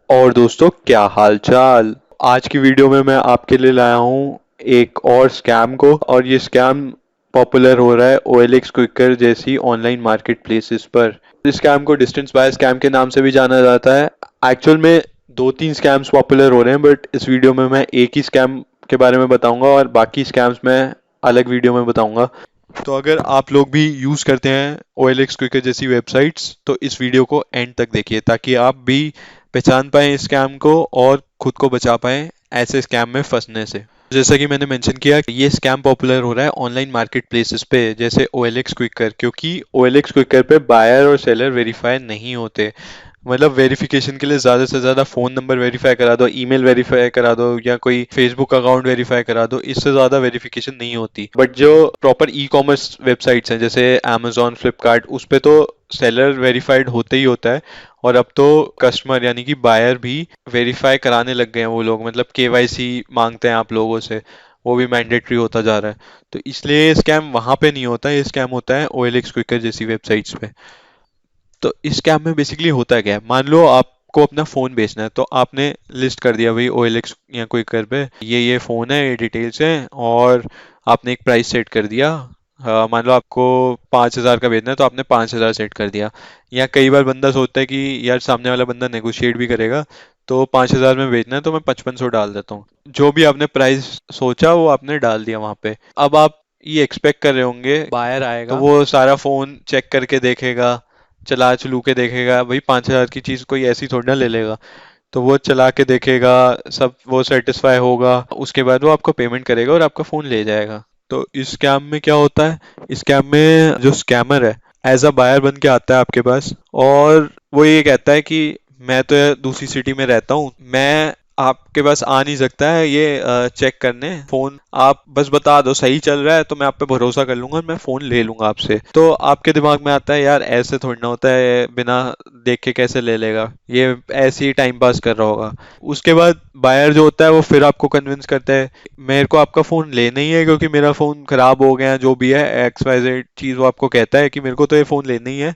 और दोस्तों, क्या हाल चाल। आज की वीडियो में मैं आपके लिए लाया हूँ एक और स्कैम को, और ये स्कैम पॉपुलर हो रहा है OLX क्विकर जैसी ऑनलाइन मार्केट प्लेसेस पर। इस स्कैम को डिस्टेंस बाय स्कैम के नाम से भी जाना जाता है। एक्चुअल में दो तीन स्कैम्स पॉपुलर हो रहे हैं, बट इस वीडियो में मैं एक ही स्कैम के बारे में बताऊंगा और बाकी स्कैम्स मैं अलग वीडियो में बताऊंगा। तो अगर आप लोग भी यूज़ करते हैं OLX क्विकर जैसी वेबसाइट्स, तो इस वीडियो को एंड तक देखिए ताकि आप भी पहचान पाएं इस स्कैम को और खुद को बचा पाएं ऐसे स्कैम में फंसने से। जैसा कि मैंने मेंशन किया, ये स्कैम पॉपुलर हो रहा है ऑनलाइन मार्केट प्लेसेस पे जैसे OLX क्विकर, क्योंकि OLX क्विकर पे बायर और सेलर वेरीफाई नहीं होते। मतलब वेरिफिकेशन के लिए ज़्यादा से ज़्यादा फ़ोन नंबर वेरीफाई करा दो, ईमेल वेरीफाई करा दो, या कोई फेसबुक अकाउंट वेरीफाई करा दो, इससे ज़्यादा वेरिफिकेशन नहीं होती। बट जो प्रॉपर ई कॉमर्स वेबसाइट्स हैं जैसे अमेजोन, फ्लिपकार्ट, उस पे तो सेलर वेरीफाइड होते ही होता है। और अब तो कस्टमर यानी कि बायर भी वेरीफाई कराने लग गए हैं वो लोग, मतलब KYC मांगते हैं आप लोगों से, वो भी मैंडेटरी होता जा रहा है। तो इसलिए स्कैम वहाँ पे नहीं होता है, ये स्कैम होता है OLX क्विकर जैसी वेबसाइट्स पे। तो इस स्कैम में बेसिकली होता क्या है, मान लो आपको अपना फ़ोन बेचना है, तो आपने लिस्ट कर दिया भाई OLX या कोई कर पे ये फ़ोन है, ये डिटेल्स हैं, और आपने एक प्राइस सेट कर दिया। मान लो आपको 5,000 का बेचना है, तो आपने 5,000 सेट कर दिया। या कई बार बंदा सोचता है कि यार सामने वाला बंदा नेगोशिएट भी करेगा, तो 5,000 में बेचना है तो मैं 5500 डाल देता हूँ। जो भी आपने प्राइस सोचा वो आपने डाल दिया वहां पे। अब आप ये एक्सपेक्ट कर रहे होंगे बायर तो आएगा, वो वो सारा फोन चेक करके देखेगा, चला चलू के देखेगा, भाई 5,000 की चीज कोई ऐसी थोड़ी ना ले लेगा। तो वो चला के देखेगा, सब वो सेटिस्फाई होगा, उसके बाद वो आपको पेमेंट करेगा और आपका फोन ले जाएगा। तो इस स्कैम में क्या होता है, इस स्कैम में जो स्कैमर है एज अ बायर बन के आता है आपके पास, और वो ये कहता है कि मैं तो यार दूसरी सिटी में रहता हूँ, मैं आपके पास आ नहीं सकता है ये चेक करने फोन, आप बस बता दो सही चल रहा है तो मैं आप पे भरोसा कर लूंगा और मैं फोन ले लूंगा आपसे। तो आपके दिमाग में आता है यार ऐसे थोड़ी ना होता है, बिना देख के कैसे ले लेगा, ये ऐसे ही टाइम पास कर रहा होगा। उसके बाद बायर जो होता है वो फिर आपको कन्विंस करता है मेरे को आपका फ़ोन लेना ही है, क्योंकि मेरा फ़ोन ख़राब हो गया है, जो भी है XYZ चीज़, वो आपको कहता है कि मेरे को तो ये फ़ोन लेना ही है,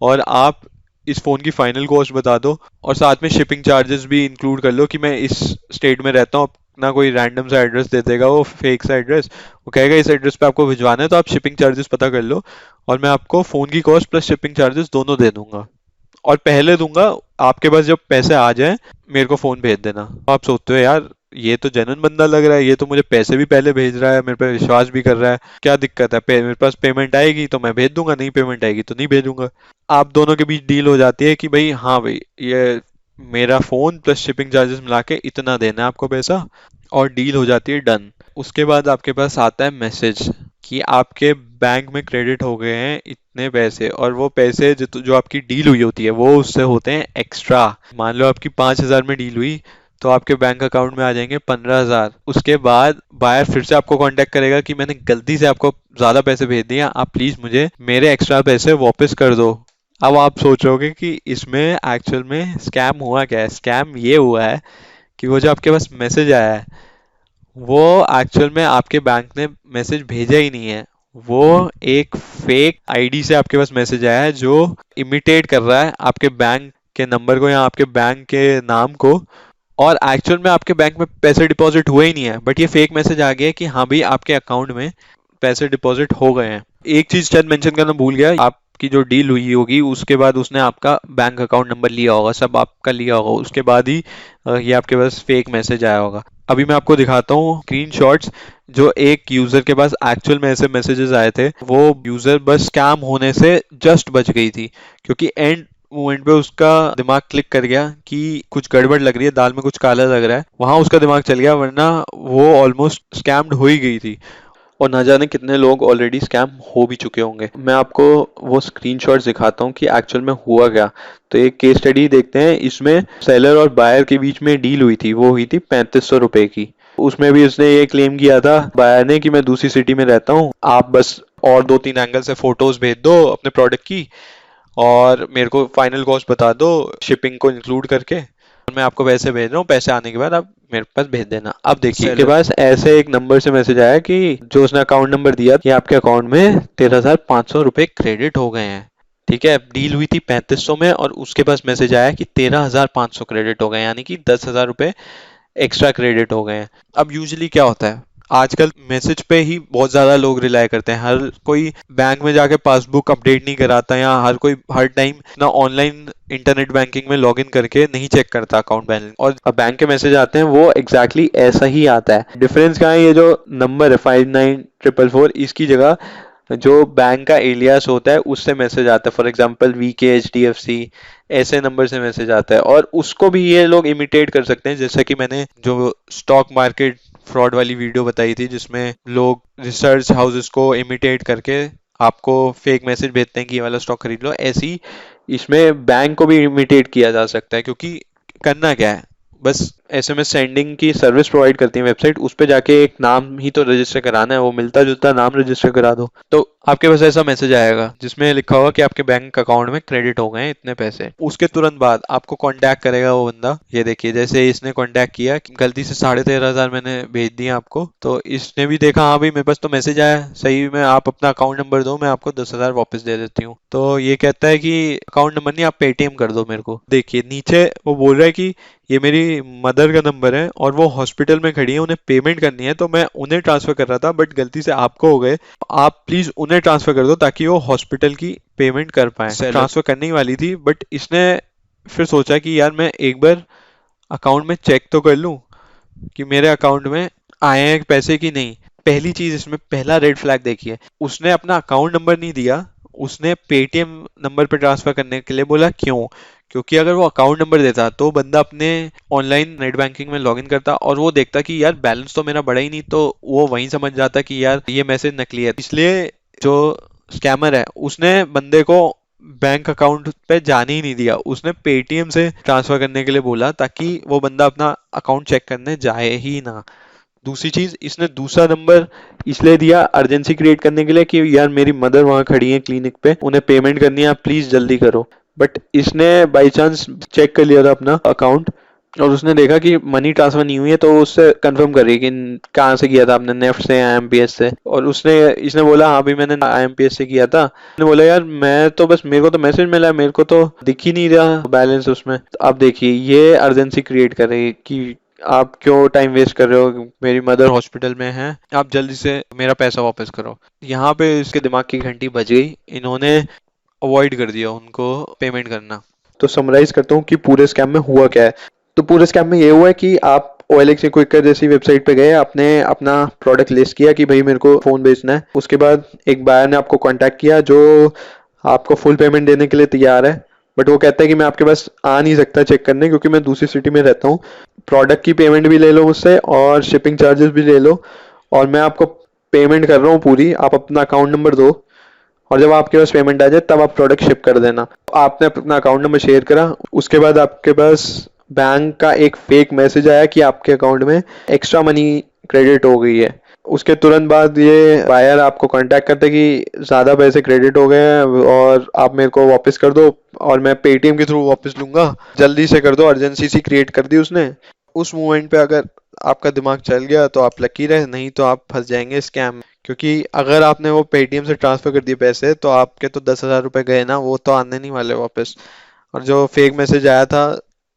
और आप इस फ़ोन की फाइनल कॉस्ट बता दो, और साथ में शिपिंग चार्जेस भी इंक्लूड कर लो कि मैं इस स्टेट में रहता हूँ। अपना कोई रैंडम सा एड्रेस दे देगा, वो फेक सा एड्रेस, वो कहेगा इस एड्रेस पे आपको भिजवाना है, तो आप शिपिंग चार्जेस पता कर लो, और मैं आपको फ़ोन की कॉस्ट प्लस शिपिंग चार्जेस दोनों दे दूंगा, और पहले दूंगा। आपके पास जब पैसे आ जाए मेरे को फोन भेज देना। आप सोचते हो यार ये तो जेन्युइन बंदा लग रहा है, ये तो मुझे पैसे भी पहले भेज रहा है, मेरे पे विश्वास भी कर रहा है, क्या दिक्कत है, मेरे पास पेमेंट आएगी तो मैं भेज दूंगा, नहीं पेमेंट आएगी तो नहीं भेजूंगा। आप दोनों के बीच डील हो जाती है कि भाई हाँ भाई, ये मेरा फोन प्लस शिपिंग चार्जेस मिला के इतना देना है आपको पैसा, और डील हो जाती है डन। उसके बाद आपके पास आता है मैसेज कि आपके बैंक में क्रेडिट हो गए हैं इतने पैसे, और वो पैसे जो आपकी डील हुई होती है वो उससे होते हैं एक्स्ट्रा। मान लो आपकी 5,000 में डील हुई, तो आपके बैंक अकाउंट में आ जाएंगे 15,000। उसके बाद बायर फिर से आपको कांटेक्ट करेगा कि मैंने गलती से आपको ज्यादा पैसे भेज दिए, आप प्लीज मुझे मेरे एक्स्ट्रा पैसे वापस कर दो। अब आप सोचोगे कि इसमें एक्चुअल में स्कैम हुआ क्या है। स्कैम ये हुआ है कि वो जो आपके पास मैसेज आया है, वो एक्चुअल में आपके बैंक ने मैसेज भेजा ही नहीं है। वो एक फेक आईडी से आपके पास मैसेज आया है जो इमिटेट कर रहा है आपके बैंक के नंबर को या आपके बैंक के नाम को, और एक्चुअल में आपके बैंक में पैसे डिपॉजिट हुए ही नहीं है, बट ये फेक मैसेज आ गया है कि हाँ भाई आपके अकाउंट में पैसे डिपॉजिट हो गए हैं। एक चीज शायद मेंशन करना भूल गया, आपकी जो डील हुई होगी उसके बाद उसने आपका बैंक अकाउंट नंबर लिया होगा, सब आपका लिया होगा, उसके बाद ही ये आपके पास फेक मैसेज आया होगा। अभी मैं आपको दिखाता हूँ स्क्रीनशॉट्स, जो एक यूजर के पास एक्चुअल में ऐसे मैसेजेस आए थे। वो यूजर बस स्कैम होने से जस्ट बच गई थी, क्योंकि एंड मोमेंट पे उसका दिमाग क्लिक कर गया कि कुछ गड़बड़ लग रही है, दाल में कुछ काला लग रहा है, वहां उसका दिमाग चल गया, वरना वो ऑलमोस्ट स्कैम्ड हो ही गई थी। और ना जाने कितने लोग ऑलरेडी स्कैम हो भी चुके होंगे। मैं आपको वो स्क्रीनशॉट्स दिखाता हूँ कि एक्चुअल में हुआ क्या। तो एक केस स्टडी देखते हैं, इसमें सेलर और बायर के बीच में डील हुई थी, वो हुई थी 3500 रुपए की। उसमें भी उसने ये क्लेम किया था बायर ने कि मैं दूसरी सिटी में रहता हूँ, आप बस और दो तीन एंगल से फोटोज भेज दो अपने प्रोडक्ट की, और मेरे को फाइनल कॉस्ट बता दो शिपिंग को इंक्लूड करके, मैं आपको पैसे भेज रहा हूँ, पैसे आने के बाद आप मेरे पास भेज देना। अब देखिए के पास ऐसे एक नंबर से मैसेज आया कि जो उसने अकाउंट नंबर दिया कि आपके अकाउंट में 13,500 रुपए क्रेडिट हो गए हैं। ठीक है, डील हुई थी 3500 में और उसके पास मैसेज आया कि 13,500 क्रेडिट हो गए, यानी कि 10,000 रुपए एक्स्ट्रा क्रेडिट हो गए हैं। अब यूजुअली क्या होता है, आजकल मैसेज पे ही बहुत ज्यादा लोग रिलाय करते हैं। हर कोई बैंक में जाके पासबुक अपडेट नहीं कराता, या हर कोई हर टाइम ना ऑनलाइन इंटरनेट बैंकिंग में लॉगिन करके नहीं चेक करता अकाउंट बैलेंस, और बैंक के मैसेज आते हैं वो एग्जैक्टली ऐसा ही आता है। डिफरेंस क्या है, ये जो नंबर है 59,444, इसकी जगह जो बैंक का एलियास होता है उससे मैसेज आता है। फॉर एग्जांपल VK HDFC, ऐसे नंबर से मैसेज आता है, और उसको भी ये लोग इमिटेट कर सकते हैं। जैसा कि मैंने जो स्टॉक मार्केट फ्रॉड वाली वीडियो बताई थी, जिसमें लोग रिसर्च हाउसेस को इमिटेट करके आपको फेक मैसेज भेजते हैं कि ये वाला स्टॉक खरीद लो, ऐसी इसमें बैंक को भी इमिटेट किया जा सकता है। क्योंकि करना क्या है, बस SMS सेंडिंग की सर्विस प्रोवाइड करती है वेबसाइट, उस पे जाके एक नाम ही तो रजिस्टर कराना है, वो मिलता जुलता नाम रजिस्टर करा दो, तो आपके पास ऐसा मैसेज आएगा जिसमें लिखा होगा कि आपके बैंक अकाउंट में क्रेडिट हो गए हैं इतने पैसे। उसके तुरंत बाद आपको कांटेक्ट करेगा वो बंदा। ये देखिए, जैसे इसने कांटेक्ट किया कि गलती से 13,500 मैंने भेज दिए आपको, तो इसने भी देखा हाँ भाई मेरे पास तो मैसेज आया सही में, आप अपना अकाउंट नंबर दो, मैं आपको 10,000 वापस दे देती हूँ। तो ये कहता है कि अकाउंट नंबर नहीं, आप पेटीएम कर दो मेरे को। देखिए नीचे वो बोल रहा है कि ये मेरी मदर का नंबर है और वो हॉस्पिटल में खड़ी है, उन्हें पेमेंट करनी है, तो मैं उन्हें ट्रांसफर कर रहा था बट गलती से आपको हो गए, आप प्लीज उन्हें ट्रांसफर कर दो ताकि वो हॉस्पिटल की पेमेंट कर पाए। ट्रांसफर करने ही वाली थी बट इसने फिर सोचा कि यार मैं एक बार अकाउंट में चेक तो कर लूं कि मेरे अकाउंट में आए हैं पैसे कि नहीं। पहली चीज इसमें पहला रेड फ्लैग देखिए, उसने अपना अकाउंट नंबर नहीं दिया, उसने पेटीएम नंबर पे ट्रांसफर करने के लिए बोला। क्यों? क्योंकि अगर वो अकाउंट नंबर देता तो बंदा अपने ऑनलाइन नेट बैंकिंग में लॉगिन करता और वो देखता कि यार बैलेंस तो मेरा बढ़ा ही नहीं, तो वो वहीं समझ जाता कि यार ये मैसेज नकली है। इसलिए जो स्कैमर है उसने बंदे को बैंक अकाउंट पे जाने ही नहीं दिया, उसने पेटीएम से ट्रांसफर करने के लिए बोला ताकि वो बंदा अपना अकाउंट चेक करने जाए ही ना। दूसरी चीज, इसने दूसरा नंबर इसलिए दिया अर्जेंसी क्रिएट करने के लिए कि यार मेरी मदर वहां खड़ी है क्लिनिक पे, उन्हें पेमेंट करनी है, आप प्लीज जल्दी करो। बट इसने बाई चांस चेक कर लिया था अपना अकाउंट और उसने देखा कि मनी ट्रांसफर नहीं हुई है, तो वो उससे कंफर्म कर रही है कि कहाँ से किया था आपने, नेफ्ट से या IMPS से। और उसने इसने बोला हाँ भाई मैंने IMPS से किया था। उसने बोला यार मैं तो बस, मेरे को तो मैसेज मिला है, मेरे को तो दिख ही नहीं रहा बैलेंस उसमें। तो आप देखिए ये अर्जेंसी क्रिएट कर रही है कि आप क्यों टाइम वेस्ट कर रहे हो, मेरी मदर हॉस्पिटल में है, आप जल्दी से मेरा पैसा वापस करो। यहाँ पे इसके दिमाग की घंटी बज गई, इन्होंने अवॉइड कर दिया उनको पेमेंट करना। तो समराइज करता हूँ कि पूरे स्कैम में हुआ क्या है। तो पूरे स्कैम में ये हुआ है कि आप OLX या क्विकर जैसी वेबसाइट पे गए, आपने अपना प्रोडक्ट लिस्ट किया कि भाई मेरे को फोन बेचना है। उसके बाद एक बायर ने आपको कांटेक्ट किया जो आपको फुल पेमेंट देने के लिए तैयार है, बट वो कहता है कि मैं आपके पास आ नहीं सकता चेक करने क्योंकि मैं दूसरी सिटी में रहता हूँ। प्रोडक्ट की पेमेंट भी ले लो मुझसे और शिपिंग चार्जेस भी ले लो, और मैं आपको पेमेंट कर रहा हूँ पूरी, आप अपना अकाउंट नंबर दो और जब आपके पास पेमेंट आ जाए तब आप प्रोडक्ट शिप कर देना। आपने अपना अकाउंट नंबर शेयर करा, उसके बाद आपके पास बैंक का एक फेक मैसेज आया कि आपके अकाउंट में एक्स्ट्रा मनी क्रेडिट हो गई है। उसके तुरंत बाद ये बायर आपको कांटेक्ट करता है कि ज़्यादा पैसे क्रेडिट हो गए हैं और आप मेरे को वापस कर दो, और मैं पेटीएम के थ्रू वापस लूंगा, जल्दी से कर दो। अर्जेंसी सी क्रिएट कर दी उसने। उस मोमेंट पे अगर आपका दिमाग चल गया तो आप लकी रहे, नहीं तो आप फंस जाएंगे स्कैम में। क्योंकि अगर आपने वो पेटीएम से ट्रांसफर कर दिए पैसे तो आपके तो 10,000 रुपए गए ना, वो तो आने नहीं वाले वापस। और जो फेक मैसेज आया था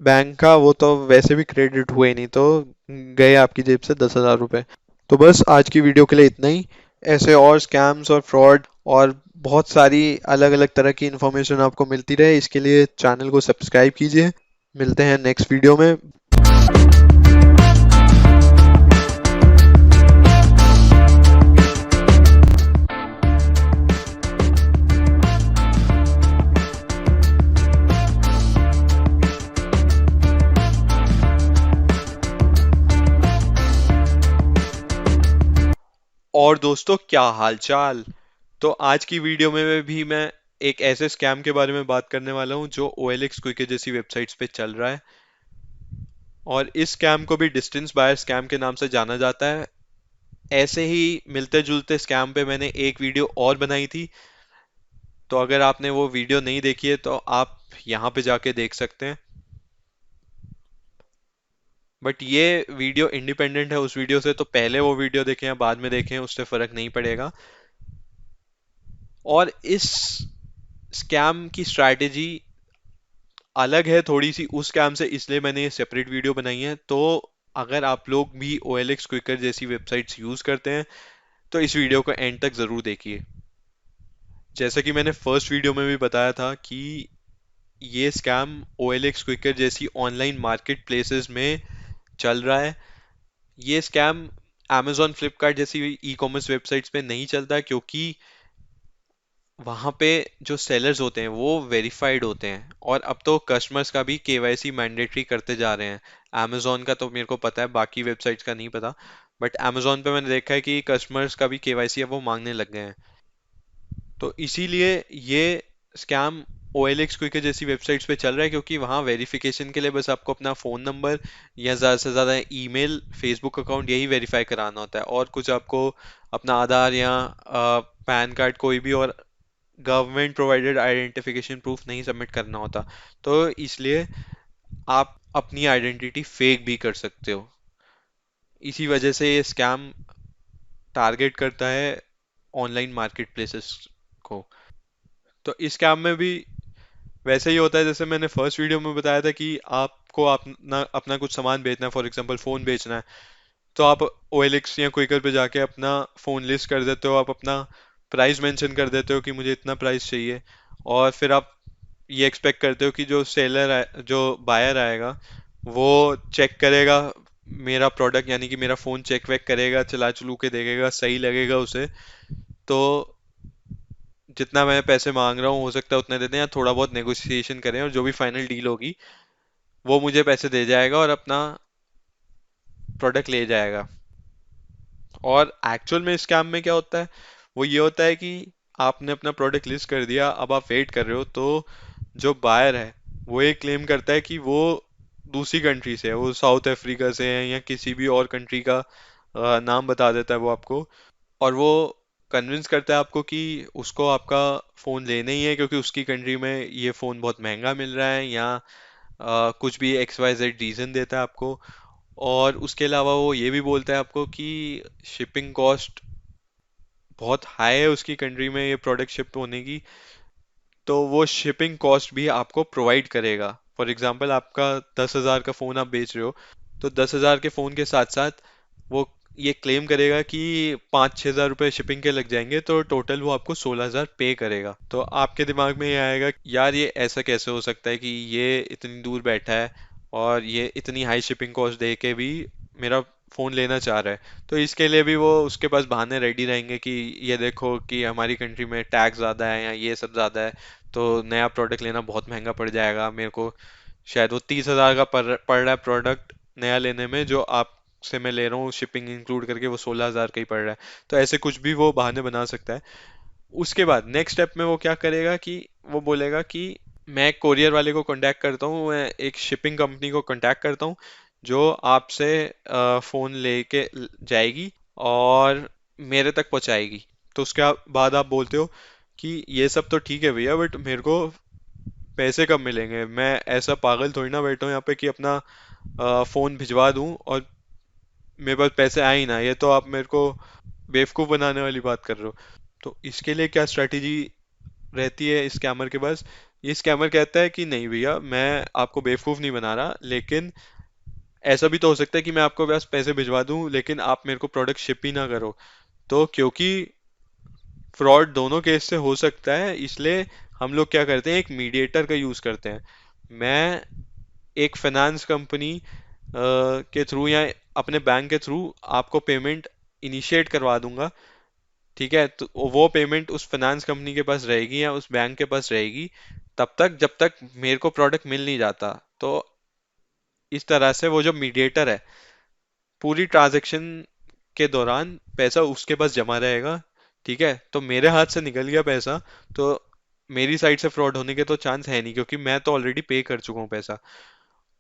बैंक का वो तो वैसे भी क्रेडिट हुए नहीं, तो गए आपकी जेब से 10,000 रुपए। तो बस आज की वीडियो के लिए इतना ही। ऐसे और स्कैम्स और फ्रॉड और बहुत सारी अलग अलग तरह की इंफॉर्मेशन आपको मिलती रहे, इसके लिए चैनल को सब्सक्राइब कीजिए। मिलते हैं नेक्स्ट वीडियो में। और दोस्तों क्या हालचाल। तो आज की वीडियो में भी मैं एक ऐसे स्कैम के बारे में बात करने वाला हूं जो OLX क्विक जैसी वेबसाइट्स पे चल रहा है, और इस स्कैम को भी डिस्टेंस बायर स्कैम के नाम से जाना जाता है। ऐसे ही मिलते जुलते स्कैम पे मैंने एक वीडियो और बनाई थी, तो अगर आपने वो वीडियो नहीं देखी है तो आप यहाँ पे जाके देख सकते हैं। बट ये वीडियो इंडिपेंडेंट है उस वीडियो से, तो पहले वो वीडियो देखें या बाद में देखें उससे फर्क नहीं पड़ेगा। और इस स्कैम की स्ट्रैटेजी अलग है थोड़ी सी उस स्कैम से, इसलिए मैंने ये सेपरेट वीडियो बनाई है। तो अगर आप लोग भी OLX क्विकर जैसी वेबसाइट्स यूज करते हैं तो इस वीडियो को एंड तक जरूर देखिए। जैसा कि मैंने फर्स्ट वीडियो में भी बताया था कि ये स्कैम OLX क्विकर जैसी ऑनलाइन मार्केट प्लेसेस में चल रहा है। ये स्कैम Amazon फ्लिपकार्ट जैसी ई कॉमर्स वेबसाइट्स पे नहीं चलता, क्योंकि वहाँ पे जो सेलर्स होते हैं वो वेरीफाइड होते हैं। और अब तो कस्टमर्स का भी KYC मैंडेटरी करते जा रहे हैं। Amazon का तो मेरे को पता है, बाकी वेबसाइट्स का नहीं पता, बट Amazon पे मैंने देखा है कि कस्टमर्स का भी KYC अब वो मांगने लग गए हैं। तो इसीलिए ये स्कैम OLX क्विकर जैसी वेबसाइट्स पे चल रहा है, क्योंकि वहाँ वेरिफिकेशन के लिए बस आपको अपना फ़ोन नंबर या ज़्यादा से ज़्यादा ईमेल, फेसबुक अकाउंट यही वेरीफाई कराना होता है, और कुछ आपको अपना आधार या पैन कार्ड कोई भी और गवर्नमेंट प्रोवाइडेड आइडेंटिफिकेशन प्रूफ नहीं सबमिट करना होता। तो इसलिए आप अपनी आइडेंटिटी फेक भी कर सकते हो। इसी वजह से ये स्कैम टारगेट करता है ऑनलाइन मार्केट प्लेसेस को। तो इस स्कैम में भी वैसे ही होता है जैसे मैंने फर्स्ट वीडियो में बताया था कि आपको अपना अपना कुछ सामान बेचना है, फॉर एग्जांपल फ़ोन बेचना है, तो आप OLX या क्विकर पे जाके अपना फ़ोन लिस्ट कर देते हो, आप अपना प्राइस मेंशन कर देते हो कि मुझे इतना प्राइस चाहिए। और फिर आप ये एक्सपेक्ट करते हो कि जो जो बायर आएगा वो चेक करेगा मेरा प्रोडक्ट, यानी कि मेरा फ़ोन चेक वेक करेगा, चला चलू के देखेगा, सही लगेगा उसे तो जितना मैं पैसे मांग रहा हूँ हो सकता है उतने दे दें, या थोड़ा बहुत नेगोशिएशन करें, और जो भी फाइनल डील होगी वो मुझे पैसे दे जाएगा और अपना प्रोडक्ट ले जाएगा। और एक्चुअल में स्कैम में क्या होता है, वो ये होता है कि आपने अपना प्रोडक्ट लिस्ट कर दिया, अब आप वेट कर रहे हो, तो जो बायर है वो ये क्लेम करता है कि वो दूसरी कंट्री से है, वो साउथ अफ्रीका से है या किसी भी और कंट्री का नाम बता देता है वो आपको। और वो कन्विंस करता है आपको कि उसको आपका फ़ोन लेना ही है, क्योंकि उसकी कंट्री में ये फ़ोन बहुत महंगा मिल रहा है, या कुछ भी XYZ रीज़न देता है आपको। और उसके अलावा वो ये भी बोलता है आपको कि शिपिंग कॉस्ट बहुत हाई है उसकी कंट्री में ये प्रोडक्ट शिप होने की, तो वो शिपिंग कॉस्ट भी आपको प्रोवाइड करेगा। फॉर एग्जांपल आपका 10,000 का फ़ोन आप बेच रहे हो, तो 10,000 के फ़ोन के साथ साथ वो ये क्लेम करेगा कि 5-6 हज़ार रुपये शिपिंग के लग जाएंगे, तो टोटल वो आपको 16,000 पे करेगा। तो आपके दिमाग में ये आएगा यार ये ऐसा कैसे हो सकता है कि ये इतनी दूर बैठा है और ये इतनी हाई शिपिंग कॉस्ट दे के भी मेरा फ़ोन लेना चाह रहा है। तो इसके लिए भी वो उसके पास बहाने रेडी रहेंगे कि ये देखो कि हमारी कंट्री में टैक्स ज़्यादा है या ये सब ज़्यादा है, तो नया प्रोडक्ट लेना बहुत महंगा पड़ जाएगा मेरे को। शायद वो 30,000 का पड़ रहा है प्रोडक्ट नया लेने में, जो आपसे मैं ले रहा हूँ शिपिंग इंक्लूड करके वो 16,000 का ही पड़ रहा है। तो ऐसे कुछ भी वो बहाने बना सकता है। उसके बाद नेक्स्ट स्टेप में वो क्या करेगा कि वो बोलेगा कि मैं एक कोरियर वाले को कांटेक्ट करता हूँ, मैं एक शिपिंग कंपनी को कांटेक्ट करता हूँ जो आपसे फ़ोन लेके जाएगी और मेरे तक पहुँचाएगी। तो उसके बाद आप बोलते हो कि ये सब तो ठीक है भैया, बट मेरे को पैसे कब मिलेंगे, मैं ऐसा पागल थोड़ी ना बैठा हूँ यहाँ पे कि अपना फ़ोन भिजवा दूँ और मेरे पास पैसे आए ही ना, ये तो आप मेरे को बेवकूफ़ बनाने वाली बात कर रहे हो। तो इसके लिए क्या स्ट्रैटेजी रहती है इस स्कैमर के पास, ये स्कैमर कहता है कि नहीं भैया मैं आपको बेवकूफ़ नहीं बना रहा, लेकिन ऐसा भी तो हो सकता है कि मैं आपको बस पैसे भिजवा दूं लेकिन आप मेरे को प्रोडक्ट शिप ही ना करो। तो क्योंकि फ्रॉड दोनों केस से हो सकता है, इसलिए हम लोग क्या करते हैं, एक मीडिएटर का यूज़ करते हैं। मैं एक फाइनेंस कंपनी के थ्रू या अपने बैंक के थ्रू आपको पेमेंट इनिशिएट करवा दूंगा। ठीक है, तो वो पेमेंट उस फाइनेंस कंपनी के पास रहेगी या उस बैंक के पास रहेगी तब तक जब तक मेरे को प्रोडक्ट मिल नहीं जाता। तो इस तरह से वो जो मीडिएटर है पूरी ट्रांजैक्शन के दौरान पैसा उसके पास जमा रहेगा। ठीक है, तो मेरे हाथ से निकल गया पैसा, तो मेरी साइड से फ्रॉड होने के तो चांस है नहीं, क्योंकि मैं तो ऑलरेडी पे कर चुका हूँ पैसा।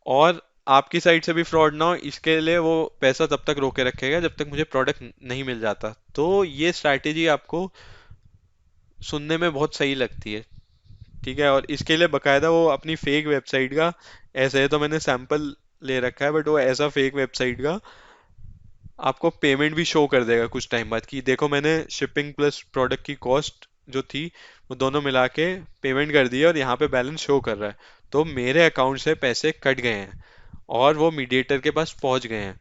और आपकी साइड से भी फ्रॉड ना हो इसके लिए वो पैसा तब तक रोके रखेगा जब तक मुझे प्रोडक्ट नहीं मिल जाता। तो ये स्ट्रैटेजी आपको सुनने में बहुत सही लगती है। ठीक है, और इसके लिए बकायदा वो अपनी फेक वेबसाइट का, ऐसे है तो मैंने सैंपल ले रखा है, बट वो ऐसा फेक वेबसाइट का आपको पेमेंट भी शो कर देगा कुछ टाइम बाद कि देखो मैंने शिपिंग प्लस प्रोडक्ट की कॉस्ट जो थी वो दोनों मिला के पेमेंट कर दी है और यहाँ पे बैलेंस शो कर रहा है। तो मेरे अकाउंट से पैसे कट गए हैं और वो मीडिएटर के पास पहुंच गए हैं,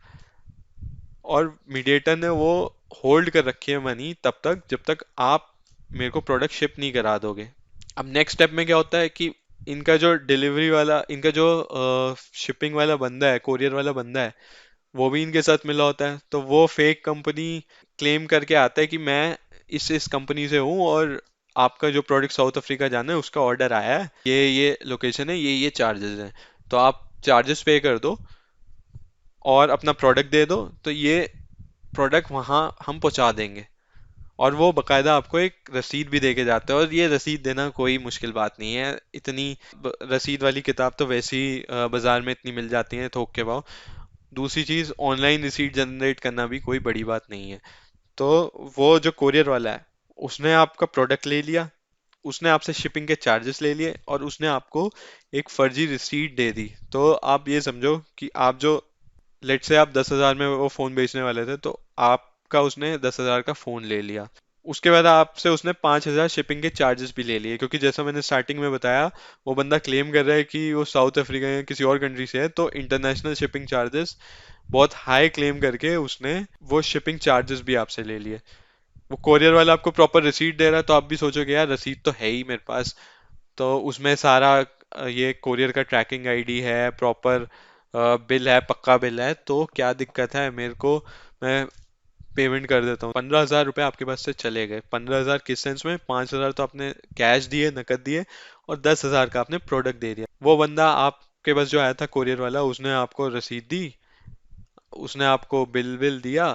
और मीडिएटर ने वो होल्ड कर रखी है मनी तब तक जब तक आप मेरे को प्रोडक्ट शिप नहीं करा दोगे। अब नेक्स्ट स्टेप में क्या होता है कि इनका जो डिलीवरी वाला, इनका जो शिपिंग वाला बंदा है, कोरियर वाला बंदा है, वो भी इनके साथ मिला होता है। तो वो फेक कंपनी क्लेम करके आता है कि मैं इस कंपनी से हूँ और आपका जो प्रोडक्ट साउथ अफ्रीका जाना है उसका ऑर्डर आया है, ये लोकेशन है, ये चार्जेस हैं, तो आप चार्जेस पे कर दो और अपना प्रोडक्ट दे दो, तो ये प्रोडक्ट वहाँ हम पहुँचा देंगे। और वो बकायदा आपको एक रसीद भी दे के जाते हैं, और ये रसीद देना कोई मुश्किल बात नहीं है। इतनी रसीद वाली किताब तो वैसे ही बाजार में इतनी मिल जाती है थोक के भाव। दूसरी चीज, ऑनलाइन रिसीट जनरेट करना भी कोई बड़ी बात नहीं है। तो वो जो कोरियर वाला है, उसने आपका प्रोडक्ट ले लिया, उसने आपसे शिपिंग के चार्जेस ले लिए और उसने आपको एक फर्जी रिसीट दे दी। तो आप ये समझो कि आप जो, लेट से आप 10,000 में वो फोन बेचने वाले थे, तो आपका उसने 10,000 का फोन ले लिया। उसके बाद आपसे उसने 5,000 शिपिंग के चार्जेस भी ले लिए, क्योंकि जैसा मैंने स्टार्टिंग में बताया, वो बंदा क्लेम कर रहा है कि वो साउथ अफ्रीका या किसी और कंट्री से है, तो इंटरनेशनल शिपिंग चार्जेस बहुत हाई क्लेम करके उसने वो शिपिंग चार्जेस भी आपसे ले लिए। वो कोरियर वाला आपको प्रॉपर रिसीट दे रहा है, तो आप भी सोचोगे यार रसीद तो है ही मेरे पास, तो उसमें सारा ये कोरियर का ट्रैकिंग आईडी है, प्रॉपर बिल है, पक्का बिल है, तो क्या दिक्कत है मेरे को, मैं पेमेंट कर देता हूँ। 15,000 रुपये आपके पास से चले गए। 15,000 किस सेंस में, 5,000 तो आपने कैश दिए, नकद दिए, और 10,000 का आपने प्रोडक्ट दे दिया। वो बंदा आपके पास जो आया था कोरियर वाला, उसने आपको रसीद दी, उसने आपको बिल दिया,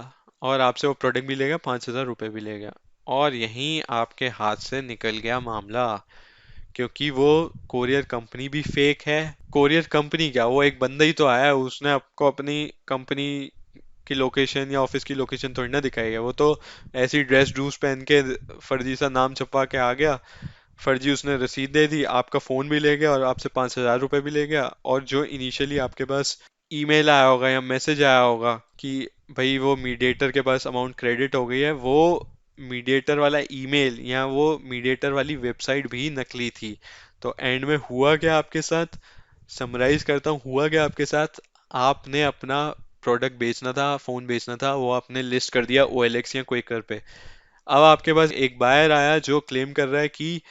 और आपसे वो प्रोडक्ट भी ले गया, 5,000 रुपये भी ले गया। और यहीं आपके हाथ से निकल गया मामला, क्योंकि वो कोरियर कंपनी भी फेक है। कोरियर कंपनी क्या, वो एक बंदा ही तो आया है, उसने आपको अपनी कंपनी की लोकेशन या ऑफिस की लोकेशन थोड़ी ना दिखाई है। वो तो ऐसी ड्रेस ड्रूस पहन के फर्जी सा नाम छपवा के आ गया, फर्जी उसने रसीद दे दी, आपका फोन भी ले गया और आपसे 5,000 रुपये भी ले गया। और जो इनिशियली आपके पास ईमेल आया होगा या मैसेज आया होगा कि भाई वो मीडिएटर के पास अमाउंट क्रेडिट हो गई है, वो मीडिएटर वाला ईमेल या वो मीडिएटर वाली वेबसाइट भी नकली थी। तो एंड में हुआ क्या आपके साथ, समराइज करता हूँ, हुआ क्या आपके साथ। आपने अपना प्रोडक्ट बेचना था, फोन बेचना था, वो आपने लिस्ट कर दिया OLX या क्विकर पे। अब आपके पास एक बायर आया जो क्लेम कर रहा है कि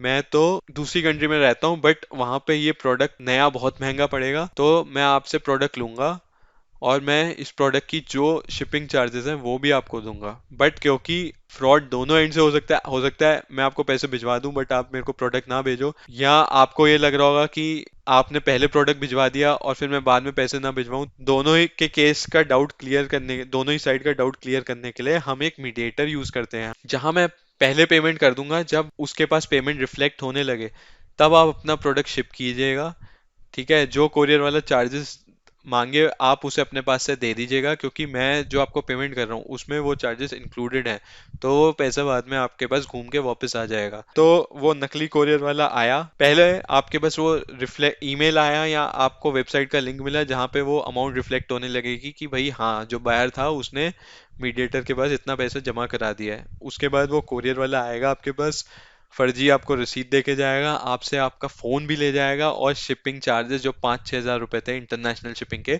मैं तो दूसरी कंट्री में रहता हूँ, बट वहां पे ये प्रोडक्ट नया बहुत महंगा पड़ेगा, तो मैं आपसे प्रोडक्ट लूंगा और मैं इस प्रोडक्ट की जो शिपिंग चार्जेस हैं वो भी आपको दूंगा। बट क्योंकि फ्रॉड दोनों एंड से हो सकता है मैं आपको पैसे भिजवा दूं बट आप मेरे को प्रोडक्ट ना भेजो, या आपको ये लग रहा होगा कि आपने पहले प्रोडक्ट भिजवा दिया और फिर मैं बाद में पैसे ना भिजवाऊं। दोनों ही के केस का डाउट क्लियर करने, दोनों ही साइड का डाउट क्लियर करने के लिए हम एक मीडिएटर यूज करते हैं, जहां मैं पहले पेमेंट कर दूंगा, जब उसके पास पेमेंट रिफ्लेक्ट होने लगे तब आप अपना प्रोडक्ट शिप कीजिएगा। ठीक है, जो कोरियर वाला चार्जेस मांगे आप उसे अपने पास से दे दीजिएगा, क्योंकि मैं जो आपको पेमेंट कर रहा हूँ उसमें वो चार्जेस इंक्लूडेड है, तो वो पैसा बाद में आपके पास घूम के वापस आ जाएगा। तो वो नकली कोरियर वाला आया, पहले आपके पास वो रिफ्लेक्ट ईमेल आया या आपको वेबसाइट का लिंक मिला जहाँ पे वो अमाउंट रिफ्लेक्ट होने लगेगी कि भाई हाँ जो बायर था उसने मीडिएटर के पास इतना पैसा जमा करा दिया है। उसके बाद वो कोरियर वाला आएगा आपके पास, फर्जी आपको रसीद दे के जाएगा, आपसे आपका फोन भी ले जाएगा और शिपिंग चार्जेस जो 5-6 हज़ार रुपए थे इंटरनेशनल शिपिंग के,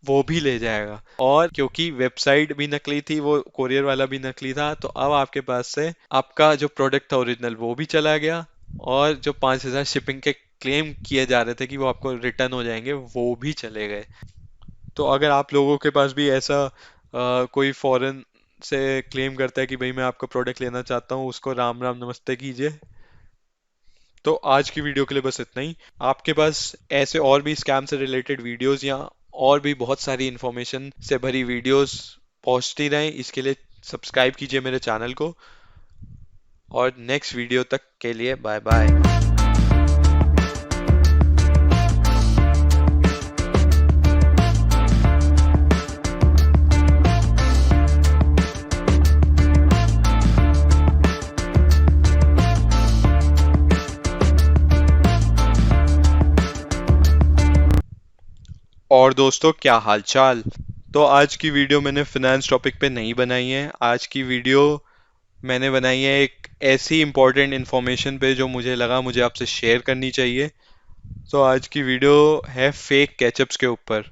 वो भी ले जाएगा। और क्योंकि वेबसाइट भी नकली थी, वो कोरियर वाला भी नकली था, तो अब आपके पास से आपका जो प्रोडक्ट था ओरिजिनल वो भी चला गया, और जो 5,000 शिपिंग के क्लेम किए जा रहे थे कि वो आपको रिटर्न हो जाएंगे, वो भी चले गए। तो अगर आप लोगों के पास भी ऐसा कोई फॉरेन से क्लेम करता है कि भाई मैं आपका प्रोडक्ट लेना चाहता हूँ, उसको राम राम नमस्ते कीजिए। तो आज की वीडियो के लिए बस इतना ही। आपके पास ऐसे और भी स्कैम से रिलेटेड वीडियोस या और भी बहुत सारी इंफॉर्मेशन से भरी वीडियोस पहुंचती रहें, इसके लिए सब्सक्राइब कीजिए मेरे चैनल को। और नेक्स्ट वीडियो तक के लिए बाय बाय। और दोस्तों क्या हालचाल। तो आज की वीडियो मैंने फिनेंस टॉपिक पे नहीं बनाई है, आज की वीडियो मैंने बनाई है एक ऐसी इंपॉर्टेंट इन्फॉर्मेशन पे जो मुझे लगा मुझे आपसे शेयर करनी चाहिए। तो आज की वीडियो है फेक केचप्स के ऊपर।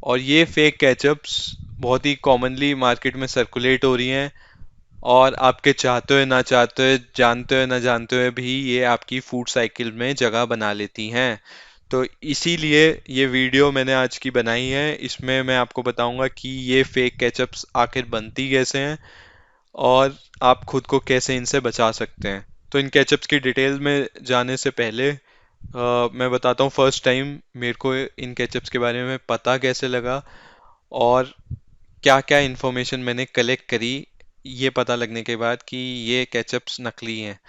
और ये फेक केचप्स बहुत ही कॉमनली मार्केट में सर्कुलेट हो रही हैं, और आपके चाहते हुए ना चाहते हुए, जानते हुए ना जानते हुए भी ये आपकी फूड साइकिल में जगह बना लेती हैं। तो इसीलिए ये वीडियो मैंने आज की बनाई है। इसमें मैं आपको बताऊंगा कि ये फेक केचप्स आखिर बनती कैसे हैं, और आप खुद को कैसे इनसे बचा सकते हैं। तो इन केचप्स की डिटेल में जाने से पहले मैं बताता हूँ फर्स्ट टाइम मेरे को इन केचप्स के बारे में पता कैसे लगा, और क्या क्या इन्फॉर्मेशन मैंने कलेक्ट करी ये पता लगने के बाद कि ये केचप्स नकली हैं।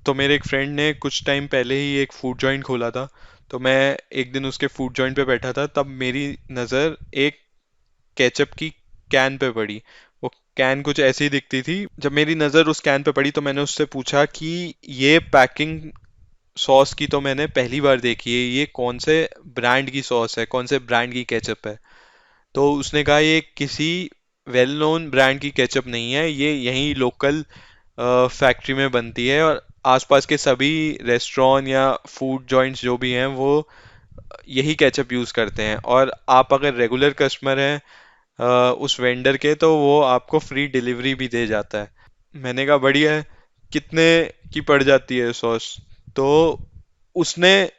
तो मेरे एक फ्रेंड ने कुछ टाइम पहले ही एक फूड जॉइंट खोला था। तो मैं एक दिन उसके फूड जॉइंट पे बैठा था, तब मेरी नज़र एक केचप की कैन पे पड़ी। वो कैन कुछ ऐसी दिखती थी। जब मेरी नज़र उस कैन पे पड़ी तो मैंने उससे पूछा कि ये पैकिंग सॉस की तो मैंने पहली बार देखी है, ये कौन से ब्रांड की सॉस है, कौन से ब्रांड की केचप है। तो उसने कहा ये किसी वेल नोन ब्रांड की केचप नहीं है, ये यहीं लोकल फैक्ट्री में बनती है, और आसपास के सभी रेस्टोरेंट या फूड जॉइंट्स जो भी हैं वो यही केचप यूज़ करते हैं, और आप अगर रेगुलर कस्टमर हैं उस वेंडर के, तो वो आपको फ्री डिलीवरी भी दे जाता है। मैंने कहा बढ़िया है, कितने की पड़ जाती है सॉस। तो उसने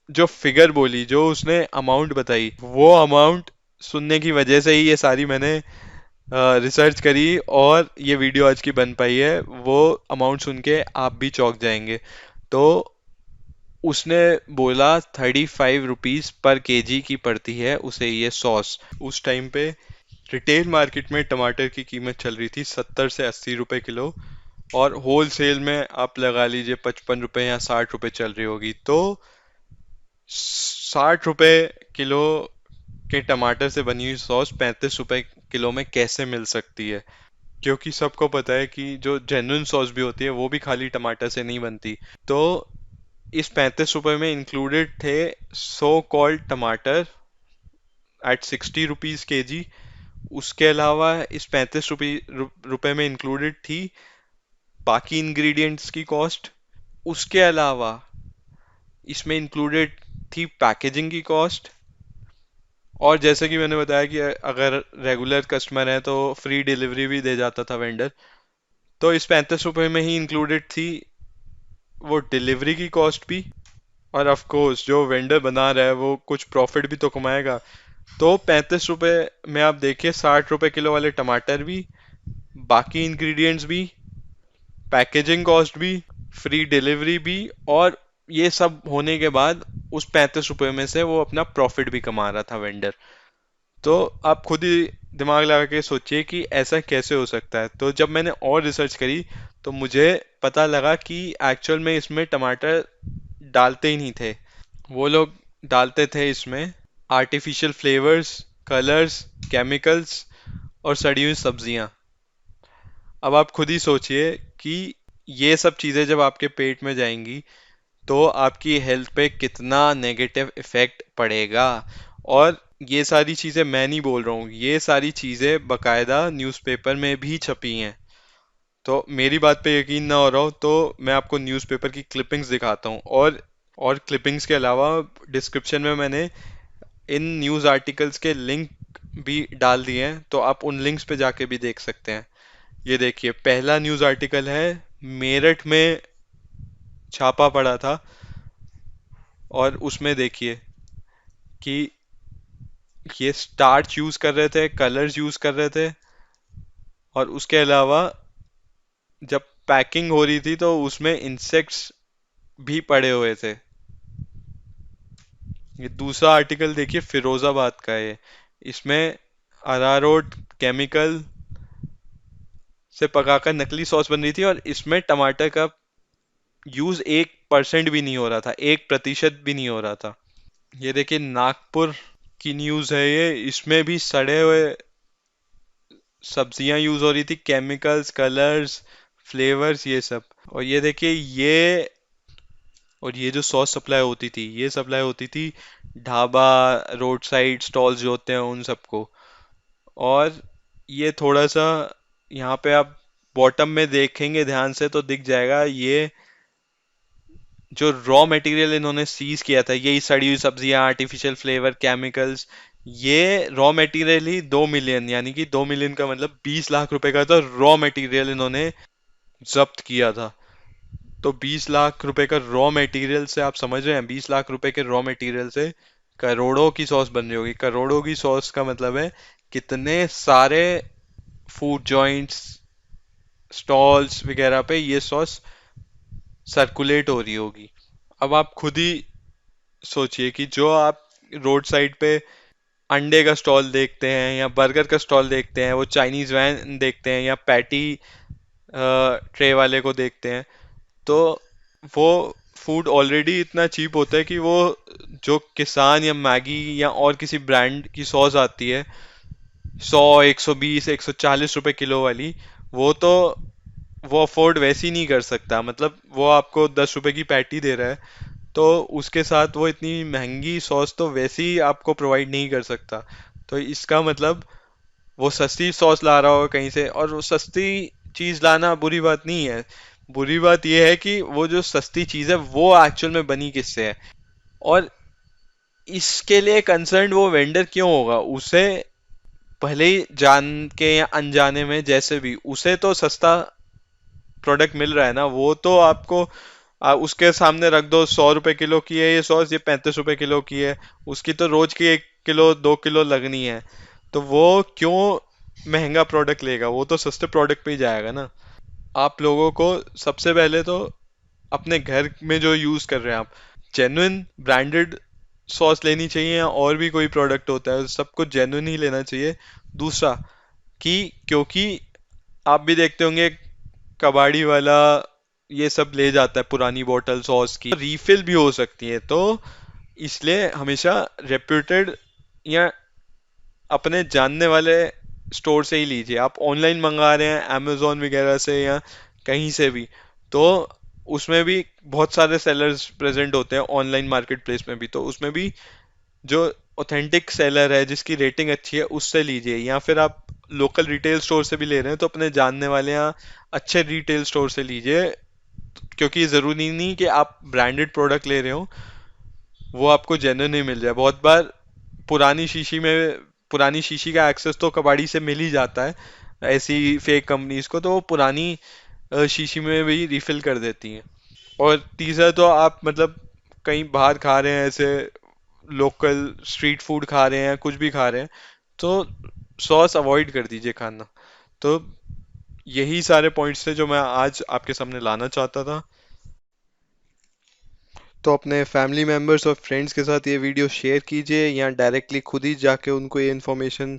जो फिगर बोली, जो उसने अमाउंट बताई, वो अमाउंट सुनने की वजह से ही ये सारी मैंने रिसर्च करी और ये वीडियो आज की बन पाई है। वो अमाउंट सुन के आप भी चौंक जाएंगे। तो उसने बोला 35 रुपीज पर केजी की पड़ती है उसे ये सॉस। उस टाइम पे रिटेल मार्केट में टमाटर की कीमत चल रही थी 70 से 80 रुपए किलो, और होल सेल में आप लगा लीजिए 55 रुपए या 60 रुपए चल रही होगी। तो 60 रुपए किलो के टमाटर से बनी हुई सॉस 35 रुपए किलो में कैसे मिल सकती है? क्योंकि सबको पता है कि जो जेन्युइन सॉस भी होती है वो भी खाली टमाटर से नहीं बनती। तो इस 35 रुपए में इंक्लूडेड थे सो कॉल्ड टमाटर एट 60 रुपीज केजी। उसके अलावा इस 35 रुपए में इंक्लूडेड थी बाकी इंग्रेडिएंट्स की कॉस्ट। उसके अलावा इसमें इंक्लूडेड थी पैकेजिंग की कॉस्ट। और जैसे कि मैंने बताया कि अगर रेगुलर कस्टमर है तो फ्री डिलीवरी भी दे जाता था वेंडर। तो इस 35 रुपए में ही इंक्लूडेड थी वो डिलीवरी की कॉस्ट भी। और ऑफ कोर्स जो वेंडर बना रहा है वो कुछ प्रॉफिट भी तो कमाएगा। तो 35 रुपए में आप देखिए 60 रुपए किलो वाले टमाटर भी, बाकी इंग्रेडिएंट्स भी, पैकेजिंग कॉस्ट भी, फ्री डिलीवरी भी, और ये सब होने के बाद उस 35 रुपए में से वो अपना प्रॉफिट भी कमा रहा था वेंडर। तो आप खुद ही दिमाग लगा के सोचिए कि ऐसा कैसे हो सकता है। तो जब मैंने और रिसर्च करी तो मुझे पता लगा कि एक्चुअल में इसमें टमाटर डालते ही नहीं थे। वो लोग डालते थे इसमें आर्टिफिशियल फ्लेवर्स, कलर्स, केमिकल्स और सड़ी हुई सब्जियां। अब आप खुद ही सोचिए कि ये सब चीज़ें जब आपके पेट में जाएंगी तो आपकी हेल्थ पे कितना नेगेटिव इफेक्ट पड़ेगा। और ये सारी चीज़ें मैं नहीं बोल रहा हूँ, ये सारी चीज़ें बकायदा न्यूज़पेपर में भी छपी हैं। तो मेरी बात पे यकीन ना हो रहा हो तो मैं आपको न्यूज़पेपर की क्लिपिंग्स दिखाता हूँ। और क्लिपिंग्स के अलावा डिस्क्रिप्शन में मैंने इन न्यूज़ आर्टिकल्स के लिंक भी डाल दिए हैं, तो आप उन लिंक्स पे जाके भी देख सकते हैं। ये देखिए, पहला न्यूज़ आर्टिकल है, मेरठ में छापा पड़ा था, और उसमें देखिए कि ये स्टार्च यूज कर रहे थे, कलर्स यूज कर रहे थे, और उसके अलावा जब पैकिंग हो रही थी तो उसमें इंसेक्ट्स भी पड़े हुए थे। ये दूसरा आर्टिकल देखिए, फिरोजाबाद का है। इसमें अरारोट केमिकल से पकाकर नकली सॉस बन रही थी, और इसमें टमाटर का यूज 1% भी नहीं हो रहा था, 1% भी नहीं हो रहा था। ये देखिए, नागपुर की न्यूज है ये। इसमें भी सड़े हुए सब्जियां यूज हो रही थी, केमिकल्स, कलर्स, फ्लेवर्स, ये सब। और ये देखिए, और ये जो सॉस सप्लाई होती थी, ये सप्लाई होती थी ढाबा, रोड साइड स्टॉल्स जो होते हैं उन सबको। और ये थोड़ा सा यहाँ पे आप बॉटम में देखेंगे ध्यान से तो दिख जाएगा, ये जो रॉ मटेरियल इन्होंने सीज किया था, यही सड़ी हुई सब्जियां, आर्टिफिशियल फ्लेवर, केमिकल्स, ये रॉ मटेरियल ही 2 मिलियन, यानी कि 2 मिलियन का मतलब 20 लाख रुपए का तो रॉ मटेरियल इन्होंने जब्त किया था। तो 20 लाख रुपए का रॉ मटेरियल से आप समझ रहे हैं, 20 लाख रुपए के रॉ मटेरियल से करोड़ों की सॉस बन रही होगी। करोड़ों की सॉस का मतलब है कितने सारे फूड जॉइंट्स, स्टॉल्स वगैरह पे ये सॉस सर्कुलेट हो रही होगी। अब आप खुद ही सोचिए कि जो आप रोड साइड पे अंडे का स्टॉल देखते हैं या बर्गर का स्टॉल देखते हैं, वो चाइनीज वैन देखते हैं या पैटी ट्रे वाले को देखते हैं, तो वो फूड ऑलरेडी इतना चीप होता है कि वो जो किसान या मैगी या और किसी ब्रांड की सॉस आती है 100, 120, 140 रुपए किलो वाली, वो तो वो अफोर्ड वैसे ही नहीं कर सकता। मतलब वो आपको 10 रुपए की पैटी दे रहा है, तो उसके साथ वो इतनी महंगी सॉस तो वैसे ही आपको प्रोवाइड नहीं कर सकता। तो इसका मतलब वो सस्ती सॉस ला रहा होगा कहीं से, और वो सस्ती चीज लाना बुरी बात नहीं है। बुरी बात यह है कि वो जो सस्ती चीज है वो एक्चुअल में बनी किससे है, और इसके लिए कंसर्न वो वेंडर क्यों होगा। उसे भले ही जान के या अनजाने में जैसे भी, उसे तो सस्ता प्रोडक्ट मिल रहा है ना, वो तो आपको उसके सामने रख दो, 100 रुपए किलो की है ये सॉस, ये 35 रुपए किलो की है, उसकी तो रोज की 1 किलो 2 किलो लगनी है, तो वो क्यों महंगा प्रोडक्ट लेगा, वो तो सस्ते प्रोडक्ट पे ही जाएगा ना। आप लोगों को सबसे पहले तो अपने घर में जो यूज कर रहे हैं आप, जेन्युइन ब्रांडेड सॉस लेनी चाहिए, या और भी कोई प्रोडक्ट होता है सब कुछ जेन्युइन ही लेना चाहिए। दूसरा कि क्योंकि आप भी देखते होंगे कबाड़ी वाला ये सब ले जाता है पुरानी बोतल सॉस की, रीफिल भी हो सकती है, तो इसलिए हमेशा रेप्यूटेड या अपने जानने वाले स्टोर से ही लीजिए। आप ऑनलाइन मंगा रहे हैं अमेजोन वगैरह से या कहीं से भी, तो उसमें भी बहुत सारे सेलर्स प्रेजेंट होते हैं, ऑनलाइन मार्केट प्लेस में भी, तो उसमें भी जो ऑथेंटिक सेलर है जिसकी रेटिंग अच्छी है उससे लीजिए, या फिर आप लोकल रिटेल स्टोर से भी ले रहे हैं तो अपने जानने वाले यहाँ अच्छे रिटेल स्टोर से लीजिए। क्योंकि ज़रूरी नहीं कि आप ब्रांडेड प्रोडक्ट ले रहे हो वो आपको जेन्युइन ही मिल जाए। बहुत बार पुरानी शीशी में, पुरानी शीशी का एक्सेस तो कबाड़ी से मिल ही जाता है ऐसी फेक कंपनीज को, तो वो पुरानी शीशी में भी रिफिल कर देती हैं। और तीसरा तो आप मतलब कहीं बाहर खा रहे हैं ऐसे, लोकल स्ट्रीट फूड खा रहे हैं, कुछ भी खा रहे हैं, तो सॉस अवॉइड कर दीजिए खाना। तो यही सारे पॉइंट्स थे जो मैं आज आपके सामने लाना चाहता था। तो अपने फैमिली मेम्बर्स और फ्रेंड्स के साथ ये वीडियो शेयर कीजिए, या डायरेक्टली खुद ही जाके उनको ये इन्फॉर्मेशन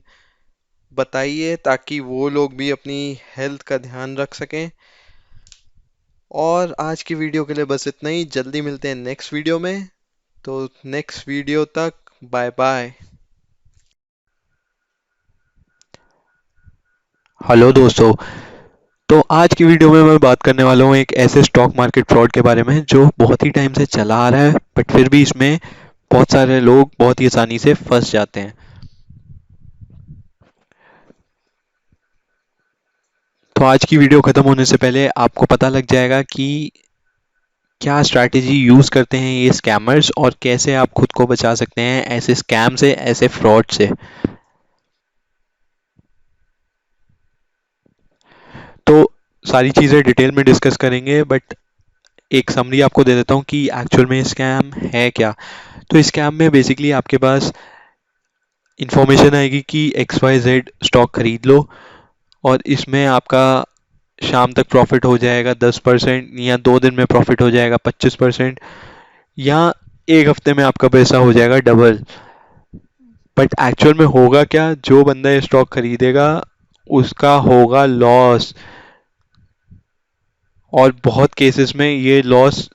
बताइए, ताकि वो लोग भी अपनी हेल्थ का ध्यान रख सकें। और आज की वीडियो के लिए बस इतना ही, जल्दी मिलते हैं नेक्स्ट वीडियो में। तो नेक्स्ट वीडियो तक बाय बाय। हेलो दोस्तों, तो आज की वीडियो में मैं बात करने वाला हूँ एक ऐसे स्टॉक मार्केट फ्रॉड के बारे में जो बहुत ही टाइम से चला आ रहा है, बट फिर भी इसमें बहुत सारे लोग बहुत ही आसानी से फंस जाते हैं। तो आज की वीडियो खत्म होने से पहले आपको पता लग जाएगा कि क्या स्ट्रैटेजी यूज करते हैं ये स्कैमर्स, और कैसे आप खुद को बचा सकते हैं ऐसे स्कैम से, ऐसे फ्रॉड से। तो सारी चीज़ें डिटेल में डिस्कस करेंगे, बट एक समरी आपको दे देता हूँ कि एक्चुअल में स्कैम है क्या। तो स्कैम में बेसिकली आपके पास इंफॉर्मेशन आएगी कि एक्स वाई जेड स्टॉक खरीद लो, और इसमें आपका शाम तक प्रॉफिट हो जाएगा 10%, या 2 दिन में प्रॉफिट हो जाएगा 25%, या एक हफ्ते में आपका पैसा हो जाएगा डबल। बट एक्चुअल में होगा क्या, जो बंदा ये स्टॉक खरीदेगा उसका होगा लॉस, और बहुत केसेस में ये लॉस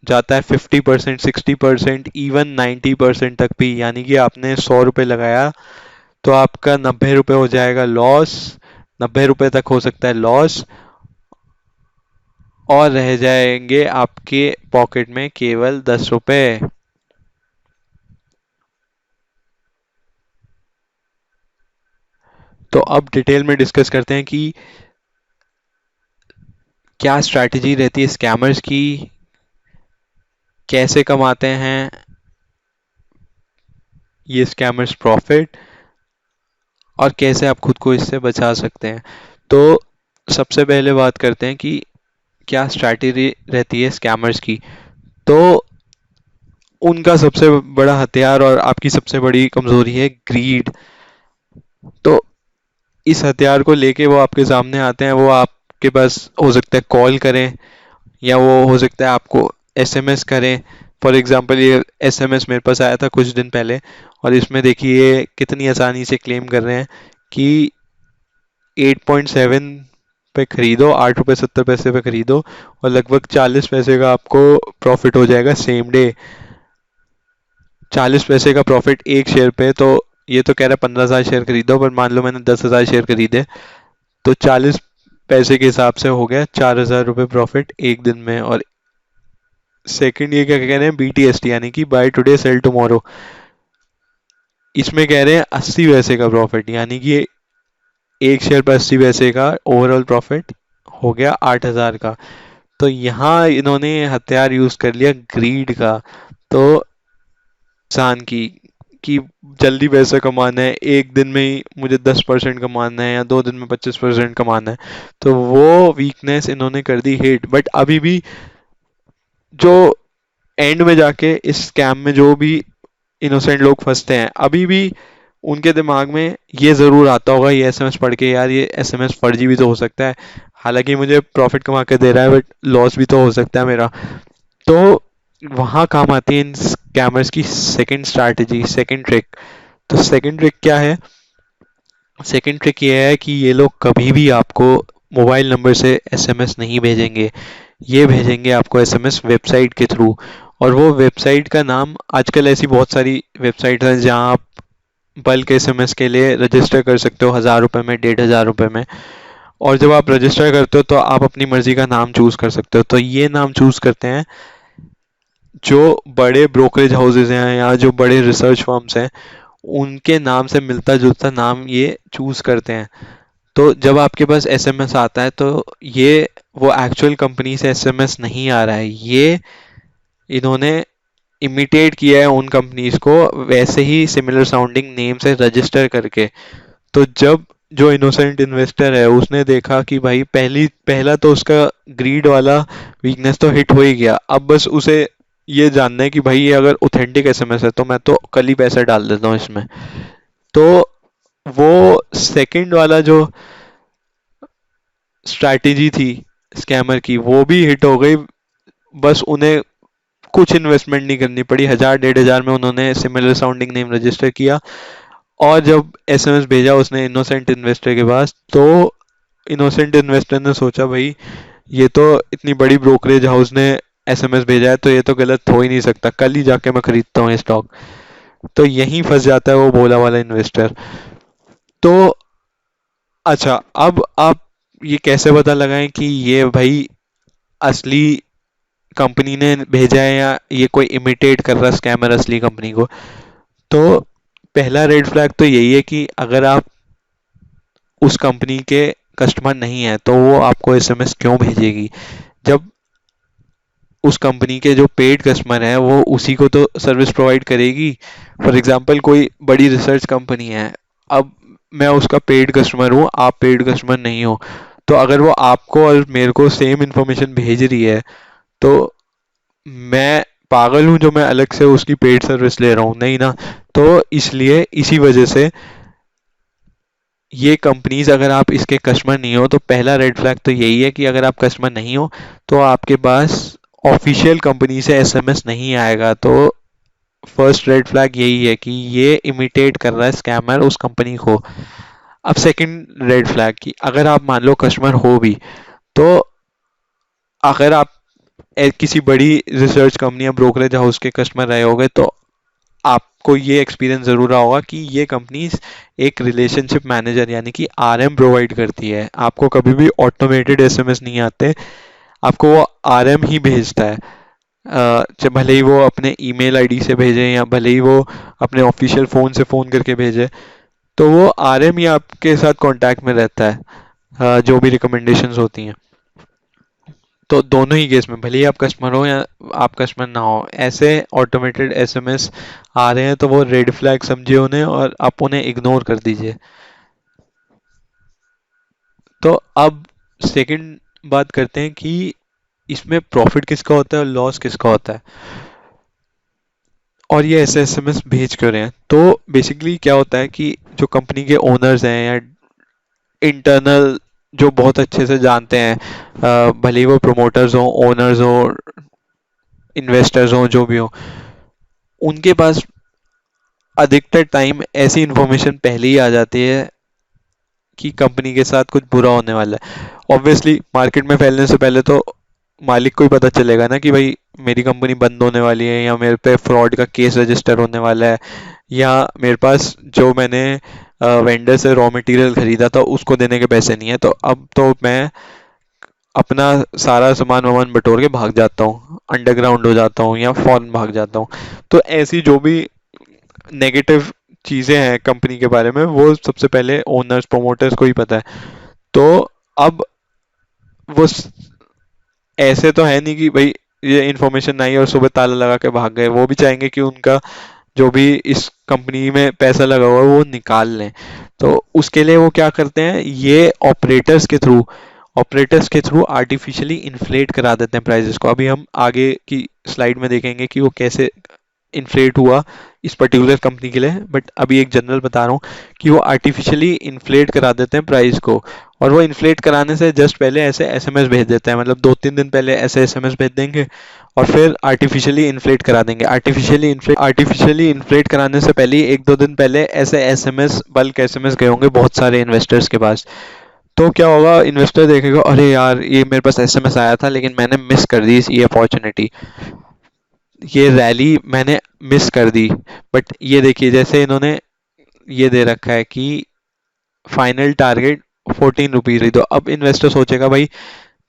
जाता है 50%, 60%, इवन 90% तक भी। यानी कि आपने 100 रुपये लगाया तो आपका 90 रुपये हो जाएगा लॉस, 90 रुपये तक हो सकता है लॉस, और रह जाएंगे आपके पॉकेट में केवल 10 रुपये। तो अब डिटेल में डिस्कस करते हैं कि क्या स्ट्रैटेजी रहती है स्कैमर्स की, कैसे कमाते हैं ये स्कैमर्स प्रॉफिट, और कैसे आप खुद को इससे बचा सकते हैं। तो सबसे पहले बात करते हैं कि क्या स्ट्रैटेजी रहती है स्कैमर्स की। तो उनका सबसे बड़ा हथियार और आपकी सबसे बड़ी कमजोरी है ग्रीड। तो इस हथियार को लेके वो आपके सामने आते हैं, वो आपके पास हो सकता है कॉल करें, या वो हो सकता है आपको एसएमएस करें। फॉर एग्जांपल ये एसएमएस मेरे पास आया था कुछ दिन पहले, और इसमें देखिए ये कितनी आसानी से क्लेम कर रहे हैं कि 8.7 पे खरीदो, 8 रुपये 70 पैसे पे खरीदो, और लगभग 40 पैसे का आपको प्रॉफिट हो जाएगा सेम डे। 40 पैसे का प्रॉफिट एक शेयर पे। तो ये तो कह रहा है 15,000 शेयर खरीदो, पर मान लो मैंने 10,000 शेयर खरीदे, तो 40 पैसे के हिसाब से हो गया 4,000 रुपये प्रॉफिट एक दिन में। और सेकंड ये क्या कह रहे हैं, बीटीएसटी, यानी कि बाय टुडे सेल टुमारो। इसमें कह रहे हैं 80 पैसे का प्रॉफिट, यानी कि एक शेयर पर 80 पैसे का ओवरऑल प्रॉफिट हो गया 8,000 का। तो यहाँ इन्होंने हथियार यूज कर लिया ग्रीड का। तो इंसान की कि जल्दी पैसा कमाना है, एक दिन में ही मुझे 10% कमाना है या 2 दिन में 25% कमाना है, तो वो वीकनेस इन्होंने कर दी हिट। बट अभी भी जो एंड में जाके इस स्कैम में जो भी इनोसेंट लोग फंसते हैं, अभी भी उनके दिमाग में ये जरूर आता होगा ये एसएमएस पढ़ के, यार ये एसएमएस फर्जी भी तो हो सकता है, हालांकि मुझे प्रॉफिट कमा के दे रहा है बट लॉस भी तो हो सकता है मेरा। तो वहां काम आती है इन स्कैमर्स की सेकंड स्ट्रैटेजी, सेकंड ट्रिक। तो सेकंड ट्रिक क्या है? सेकंड ट्रिक ये है कि ये लोग कभी भी आपको मोबाइल नंबर से एसएमएस नहीं भेजेंगे, ये भेजेंगे आपको एसएमएस वेबसाइट के थ्रू। और वो वेबसाइट का नाम, आजकल ऐसी बहुत सारी वेबसाइट है जहां आप बल्क एसएमएस के लिए रजिस्टर कर सकते हो, 1,000 रुपए में, 1,500 रुपए में। और जब आप रजिस्टर करते हो तो आप अपनी मर्जी का नाम चूज कर सकते हो। तो ये नाम चूज करते हैं जो बड़े ब्रोकरेज हाउसेज हैं या जो बड़े रिसर्च फर्म्स हैं, उनके नाम से मिलता जुलता नाम ये चूज करते हैं। तो जब आपके पास एसएमएस आता है तो ये वो एक्चुअल कंपनी से एसएमएस नहीं आ रहा है, ये इन्होंने इमिटेट किया है उन कंपनीज को वैसे ही सिमिलर साउंडिंग नेम से रजिस्टर करके। तो जब जो इनोसेंट इन्वेस्टर है उसने देखा कि भाई पहला तो उसका ग्रीड वाला वीकनेस तो हिट हो ही गया, अब बस उसे ये जानना है कि भाई ये अगर ऑथेंटिक एसएमएस है तो मैं तो कल ही पैसा डाल देता हूँ इसमें। तो वो सेकंड वाला जो स्ट्रैटेजी थी स्कैमर की, वो भी हिट हो गई। बस उन्हें कुछ इन्वेस्टमेंट नहीं करनी पड़ी, 1,000 1,500 में उन्होंने सिमिलर साउंडिंग नेम रजिस्टर किया, और जब एसएमएस भेजा उसने इनोसेंट इन्वेस्टर के पास, तो इनोसेंट इन्वेस्टर ने सोचा भाई ये तो इतनी बड़ी ब्रोकरेज हाउस ने एसएमएस भेजा है तो ये तो गलत हो ही नहीं सकता, कल ही जाके मैं खरीदता हूँ ये स्टॉक। तो यहीं फंस जाता है वो भोला वाला इन्वेस्टर। तो अच्छा, अब आप ये कैसे पता लगाएं कि ये भाई असली कंपनी ने भेजा है या ये कोई इमिटेट कर रहा है स्कैमर असली कंपनी को? तो पहला रेड फ्लैग तो यही है कि अगर आप उस कंपनी के कस्टमर नहीं है तो वो आपको एसएमएस क्यों भेजेगी? जब उस कंपनी के जो पेड कस्टमर हैं वो उसी को तो सर्विस प्रोवाइड करेगी। फॉर एग्जांपल कोई बड़ी रिसर्च कंपनी है, अब मैं उसका पेड कस्टमर हूँ, आप पेड कस्टमर नहीं हो, तो अगर वो आपको और मेरे को सेम इंफॉर्मेशन भेज रही है, तो मैं पागल हूँ जो मैं अलग से उसकी पेड सर्विस ले रहा हूँ? नहीं ना। तो इसलिए इसी वजह से ये कंपनीज, अगर आप इसके कस्टमर नहीं हो तो पहला रेड फ्लैग तो यही है कि अगर आप कस्टमर नहीं हो तो आपके पास ऑफिशियल कंपनी से एसएमएस नहीं आएगा। तो फर्स्ट रेड फ्लैग यही है कि ये इमिटेट कर रहा है स्कैमर उस कंपनी को। अब सेकंड रेड फ्लैग की, अगर आप मान लो कस्टमर हो भी, तो अगर आप किसी बड़ी रिसर्च कंपनी या ब्रोकरेज हाउस के कस्टमर रहे होगे तो आपको ये एक्सपीरियंस जरूर रहा होगा कि ये कंपनीज एक रिलेशनशिप मैनेजर यानी कि आरएम प्रोवाइड करती है। आपको कभी भी ऑटोमेटेड एसएमएस नहीं आते, आपको वो आरएम ही भेजता है। चाहे भले ही वो अपने ईमेल आईडी से भेजे या भले ही वो अपने ऑफिशियल फ़ोन से फ़ोन करके भेजे, तो वो आरएम ही आपके साथ कांटेक्ट में रहता है, जो भी रिकमेंडेशंस होती हैं। तो दोनों ही केस में, भले ही आप कस्टमर हो या आप कस्टमर ना हो, ऐसे ऑटोमेटेड एसएमएस आ रहे हैं तो वो रेड फ्लैग समझिए उन्हें और आप उन्हें इग्नोर कर दीजिए। तो अब सेकंड बात करते हैं कि इसमें प्रॉफिट किसका होता है और लॉस किसका होता है, और ये ऐसे एसएमएस भेज क्यों रहे हैं। तो बेसिकली क्या होता है कि जो कंपनी के ओनर्स हैं या इंटरनल, जो बहुत अच्छे से जानते हैं, भले ही वो प्रमोटर्स हो, ओनर्स हो, इन्वेस्टर्स हो, जो भी हो, उनके पास अधिकतर टाइम ऐसी इंफॉर्मेशन पहले ही आ जाती है कि कंपनी के साथ कुछ बुरा होने वाला है। ऑब्वियसली मार्केट में फैलने से पहले तो मालिक को ही पता चलेगा ना कि भाई मेरी कंपनी बंद होने वाली है, या मेरे पे फ्रॉड का केस रजिस्टर होने वाला है, या मेरे पास जो मैंने वेंडर से रॉ मटेरियल खरीदा था उसको देने के पैसे नहीं है, तो अब तो मैं अपना सारा सामान वामान बटोर के भाग जाता हूँ, अंडरग्राउंड हो जाता हूँ या फॉरेन भाग जाता हूँ। तो ऐसी जो भी नेगेटिव चीजें हैं कंपनी के बारे में, वो सबसे पहले ओनर्स प्रोमोटर्स को ही पता है। तो अब वो ऐसे तो है नहीं कि भाई ये इन्फॉर्मेशन नहीं और सुबह ताला लगा के भाग गए, वो भी चाहेंगे कि उनका जो भी इस कंपनी में पैसा लगा हुआ है वो निकाल लें। तो उसके लिए वो क्या करते हैं, ये ऑपरेटर्स के थ्रू आर्टिफिशियली इन्फ्लेट करा देते हैं प्राइजेस को। अभी हम आगे की स्लाइड में देखेंगे कि वो कैसे इन्फ्लेट हुआ इस पर्टिकुलर कंपनी के लिए, बट अभी एक जनरल बता रहा हूँ कि वो आर्टिफिशियली इन्फ्लेट करा देते हैं प्राइस को। और वो इन्फ्लेट कराने से जस्ट पहले ऐसे एसएमएस भेज देते हैं, मतलब 2-3 दिन पहले ऐसे एसएमएस भेज देंगे और फिर आर्टिफिशियली इन्फ्लेट करा देंगे। आर्टिफिशियली इन्फ्लेट कराने से पहले ही 1-2 दिन पहले ऐसे एसएमएस, बल्क एसएमएस गए होंगे बहुत सारे इन्वेस्टर्स के पास। तो क्या होगा, इन्वेस्टर देखेगा अरे यार ये मेरे पास एसएमएस आया था लेकिन मैंने मिस कर दी ये अपॉर्चुनिटी, ये रैली मैंने मिस कर दी। बट ये देखिए जैसे इन्होंने ये दे रखा है कि फाइनल टारगेट 14 रुपीज, तो अब इन्वेस्टर सोचेगा भाई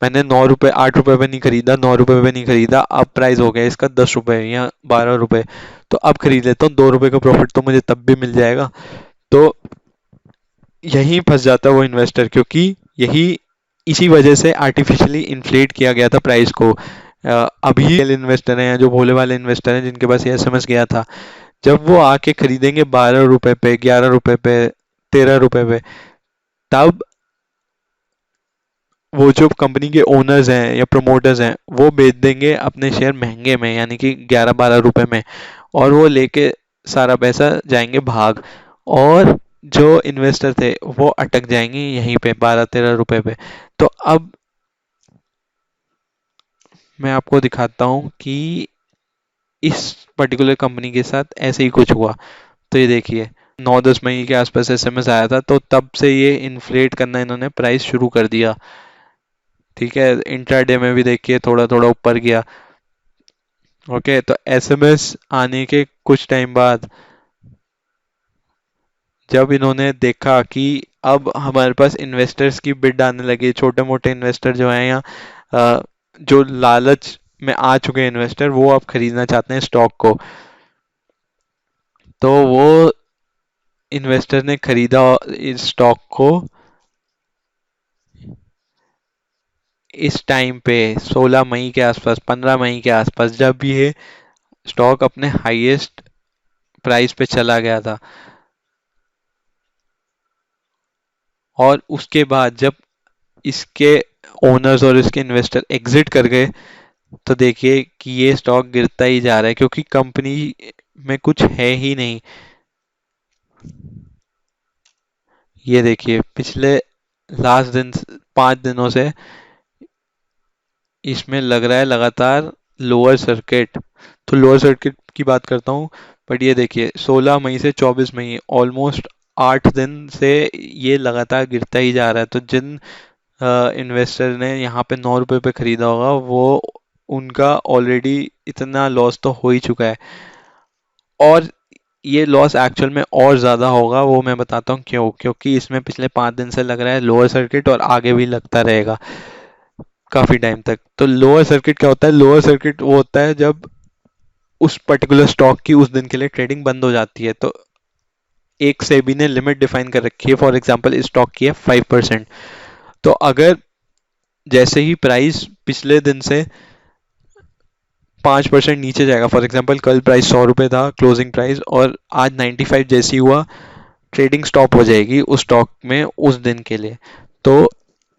मैंने 9 रुपए 8 रुपए पे नहीं खरीदा, 9 रुपए पे नहीं खरीदा, अब प्राइस हो गया इसका 10 रुपए या 12 रुपए, तो अब खरीद लेता हूँ, 2 रुपए का प्रॉफिट तो मुझे तब भी मिल जाएगा। तो यहीं फंस जाता है वो इन्वेस्टर, क्योंकि यही इसी वजह से आर्टिफिशियली इन्फ्लेट किया गया था प्राइस को। अभी इन्वेस्टर हैं जो भोले वाले इन्वेस्टर हैं जिनके पास ये समझ गया था, जब वो आके खरीदेंगे 12 रुपए पे, 11 रुपए पे, 13 रुपए पे, तब वो जो कंपनी के ओनर्स हैं या प्रमोटर्स हैं वो बेच देंगे अपने शेयर महंगे में, यानी कि 11-12 रुपए में, और वो लेके सारा पैसा जाएंगे भाग, और जो इन्वेस्टर थे वो अटक जाएंगे यहीं पे 12-13 रुपए पे। तो अब मैं आपको दिखाता हूँ कि इस पर्टिकुलर कंपनी के साथ ऐसे ही कुछ हुआ। तो ये देखिए 9-10 मई के आसपास एसएमएस आया था, तो तब से ये इन्फ्लेट करना इन्होंने प्राइस शुरू कर दिया। ठीक है, इंट्राडे में भी देखिए थोड़ा थोड़ा ऊपर गया। ओके, तो एसएमएस आने के कुछ टाइम बाद जब इन्होंने देखा कि अब हमारे पास इन्वेस्टर्स की बिड आने लगी, छोटे मोटे इन्वेस्टर जो हैं या जो लालच में आ चुके हैं इन्वेस्टर, वो अब खरीदना चाहते हैं स्टॉक को, तो वो इन्वेस्टर ने खरीदा इस स्टॉक को इस टाइम पे 16 मई के आसपास, 15 मई के आसपास, जब ये स्टॉक अपने हाईएस्ट प्राइस पे चला गया था। और उसके बाद जब इसके ओनर्स और इसके इन्वेस्टर एग्जिट कर गए, तो देखिए कि ये स्टॉक गिरता ही जा रहा है, क्योंकि कंपनी में कुछ है ही नहीं। ये देखिए पिछले लास्ट दिन 5 दिनों से इसमें लग रहा है लगातार लोअर सर्किट। तो लोअर सर्किट की बात करता हूँ, बट ये देखिए 16 मई से 24 मई, ऑलमोस्ट 8 दिन से ये लगातार गिरता ही जा रहा है। तो जिन इन्वेस्टर ने यहाँ पे 9 रुपए पे खरीदा होगा, वो उनका ऑलरेडी इतना लॉस तो हो ही चुका है, और ये लॉस एक्चुअल में और ज़्यादा होगा। वो मैं बताता हूँ क्यों, क्योंकि इसमें पिछले 5 दिन से लग रहा है लोअर सर्किट, और आगे भी लगता रहेगा काफ़ी टाइम तक। तो लोअर सर्किट क्या होता है, लोअर सर्किट वो होता है जब उस पर्टिकुलर स्टॉक की उस दिन के लिए ट्रेडिंग बंद हो जाती है। तो एक सेबी ने लिमिट डिफाइन कर रखी है, फॉर एग्जांपल इस स्टॉक की है 5%। तो अगर जैसे ही प्राइस पिछले दिन से 5% नीचे जाएगा, फॉर एग्जांपल कल प्राइस 100 रुपये था क्लोजिंग प्राइस, और आज 95 जैसी हुआ, ट्रेडिंग स्टॉप हो जाएगी उस स्टॉक में उस दिन के लिए। तो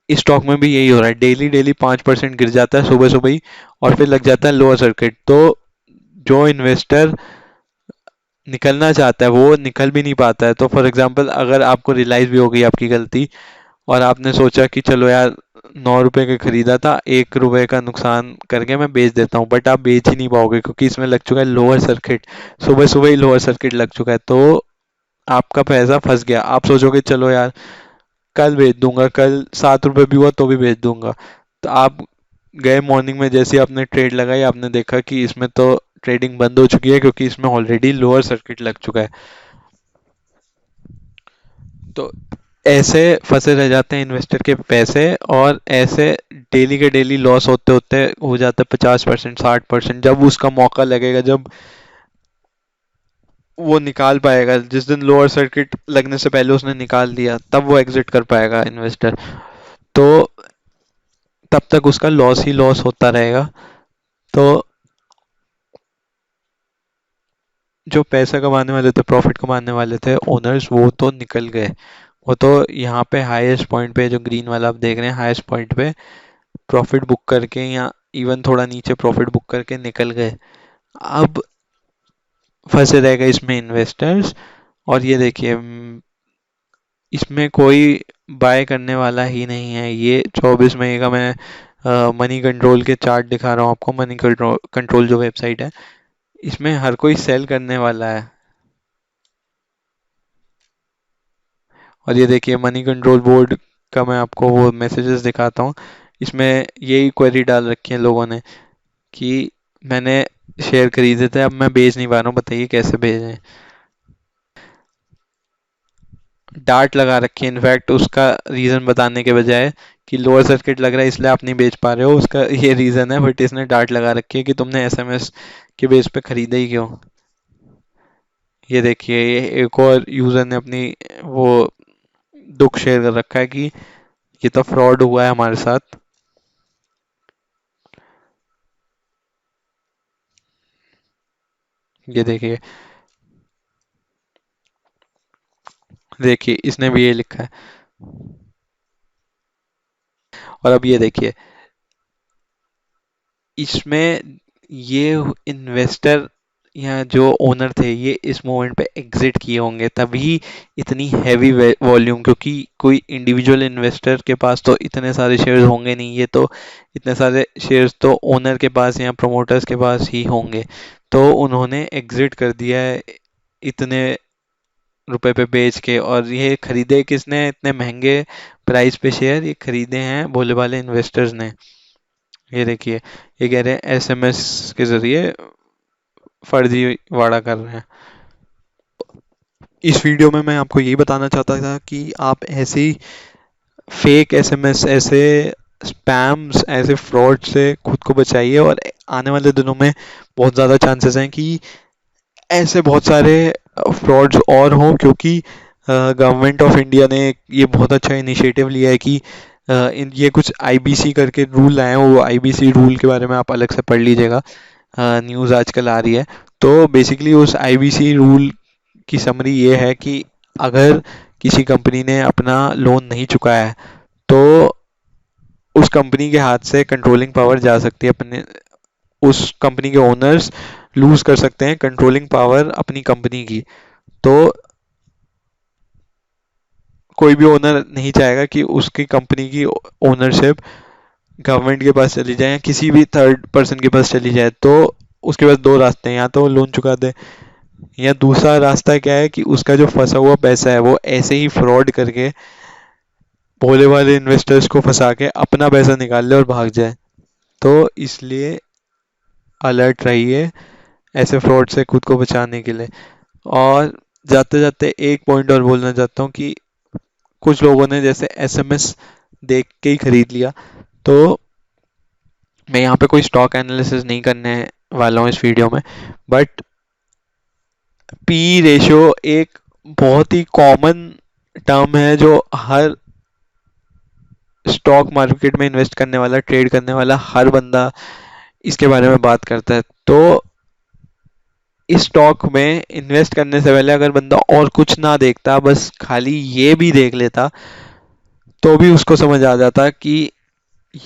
इस स्टॉक में भी यही हो रहा है, डेली डेली 5% गिर जाता है सुबह सुबह ही, और फिर लग जाता है लोअर सर्किट। तो जो इन्वेस्टर निकलना चाहता है वो निकल भी नहीं पाता है। तो फॉर एग्जांपल अगर आपको रियलाइज भी हो गई आपकी गलती, और आपने सोचा कि चलो यार 9 रुपए का खरीदा था, 1 रुपए का नुकसान करके मैं बेच देता हूँ, बट आप बेच ही नहीं पाओगे क्योंकि इसमें लग चुका है लोअर सर्किट, सुबह सुबह ही लोअर सर्किट लग चुका है। तो आपका पैसा फंस गया। आप सोचोगे चलो यार कल बेच दूंगा, कल 7 रुपए भी हुआ तो भी बेच दूंगा। तो आप गए मॉर्निंग में, जैसे ही आपने ट्रेड लगाई आपने देखा कि इसमें तो ट्रेडिंग बंद हो चुकी है क्योंकि इसमें ऑलरेडी लोअर सर्किट लग चुका है। तो ऐसे फंसे रह जाते हैं इन्वेस्टर के पैसे, और ऐसे डेली के डेली लॉस होते होते हो जाता है 50%, 60%। जब उसका मौका लगेगा, जब वो निकाल पाएगा, जिस दिन लोअर सर्किट लगने से पहले उसने निकाल दिया, तब वो एग्जिट कर पाएगा इन्वेस्टर। तो तब तक उसका लॉस ही लॉस होता रहेगा। तो जो पैसा कमाने वाले थे, प्रॉफिट कमाने वाले थे ओनर्स, वो तो निकल गए। वो तो यहाँ पे हाईएस्ट पॉइंट पे, जो ग्रीन वाला आप देख रहे हैं, हाईएस्ट पॉइंट पे प्रॉफिट बुक करके, या इवन थोड़ा नीचे प्रॉफिट बुक करके निकल गए। अब फंसे रह गए इसमें इन्वेस्टर्स। और ये देखिए, इसमें कोई बाय करने वाला ही नहीं है। ये 24 मई का मैं मनी कंट्रोल के चार्ट दिखा रहा हूँ आपको। मनी कंट्रोल कंट्रोल जो वेबसाइट है, इसमें हर कोई सेल करने वाला है। और ये देखिए मनी कंट्रोल बोर्ड का मैं आपको वो मैसेजेस दिखाता हूँ। इसमें यही क्वेरी डाल रखी है लोगों ने कि मैंने शेयर खरीदे थे, अब मैं बेच नहीं पा रहा हूँ, बताइए कैसे भेजें। डांट लगा रखी है इनफैक्ट, उसका रीज़न बताने के बजाय कि लोअर सर्किट लग रहा है इसलिए आप नहीं बेच पा रहे हो, उसका ये रीज़न है, बट इसने डांट लगा रखी है कि तुमने एसएमएस के बेस पे खरीदा ही क्यों। ये देखिए, ये एक और यूज़र ने अपनी वो दुख शेयर कर रखा है कि ये तो फ्रॉड हुआ है हमारे साथ। ये देखिए, देखिए इसने भी ये लिखा है। और अब ये देखिए, इसमें ये इन्वेस्टर या जो ओनर थे, ये इस मोमेंट पे एग्जिट किए होंगे, तभी इतनी हैवी वॉल्यूम, क्योंकि कोई इंडिविजुअल इन्वेस्टर के पास तो इतने सारे शेयर्स होंगे नहीं। ये तो इतने सारे शेयर्स तो ओनर के पास या प्रमोटर्स के पास ही होंगे। तो उन्होंने एग्जिट कर दिया है इतने रुपए पे बेच के। और ये खरीदे किसने इतने महंगे प्राइस पे शेयर? ये खरीदे हैं भोले भाले इन्वेस्टर्स ने। ये देखिए, ये कह रहे हैं एसएमएस के जरिए फर्जीवाड़ा कर रहे हैं। इस वीडियो में मैं आपको यही बताना चाहता था कि आप ऐसी फेक एसएमएस, ऐसे स्पैम्स, ऐसे फ्रॉड से खुद को बचाइए। और आने वाले दिनों में बहुत ज़्यादा चांसेस हैं कि ऐसे बहुत सारे फ्रॉड्स और हों, क्योंकि गवर्नमेंट ऑफ इंडिया ने ये बहुत अच्छा इनिशिएटिव लिया है कि ये कुछ आईबीसी करके रूल लाए हैं। वो आईबीसी रूल के बारे में आप अलग से पढ़ लीजिएगा, न्यूज़ आजकल आ रही है। तो बेसिकली उस आईबीसी रूल की समरी ये है कि अगर किसी कंपनी ने अपना लोन नहीं चुकाया है, तो उस कंपनी के हाथ से कंट्रोलिंग पावर जा सकती है। अपने उस कंपनी के ओनर्स लूज कर सकते हैं कंट्रोलिंग पावर अपनी कंपनी की। तो कोई भी ओनर नहीं चाहेगा कि उसकी कंपनी की ओनरशिप गवर्नमेंट के पास चली जाए या किसी भी थर्ड पर्सन के पास चली जाए। तो उसके पास दो रास्ते हैं, या तो वो लोन चुका दे, या दूसरा रास्ता क्या है कि उसका जो फंसा हुआ पैसा है वो ऐसे ही फ्रॉड करके भोले वाले इन्वेस्टर्स को फंसा के अपना पैसा निकाल ले और भाग जाए। तो इसलिए अलर्ट रहिए ऐसे फ्रॉड से खुद को बचाने के लिए। और जाते जाते एक पॉइंट और बोलना चाहता हूँ कि कुछ लोगों ने जैसे एसएमएस देख के ही खरीद लिया। तो मैं यहाँ पे कोई स्टॉक एनालिसिस नहीं करने वाला हूँ इस वीडियो में, बट पी रेशियो एक बहुत ही कॉमन टर्म है जो हर स्टॉक मार्केट में इन्वेस्ट करने वाला, ट्रेड करने वाला हर बंदा इसके बारे में बात करता है। तो इस स्टॉक में इन्वेस्ट करने से पहले अगर बंदा और कुछ ना देखता, बस खाली ये भी देख लेता, तो भी उसको समझ आ जाता कि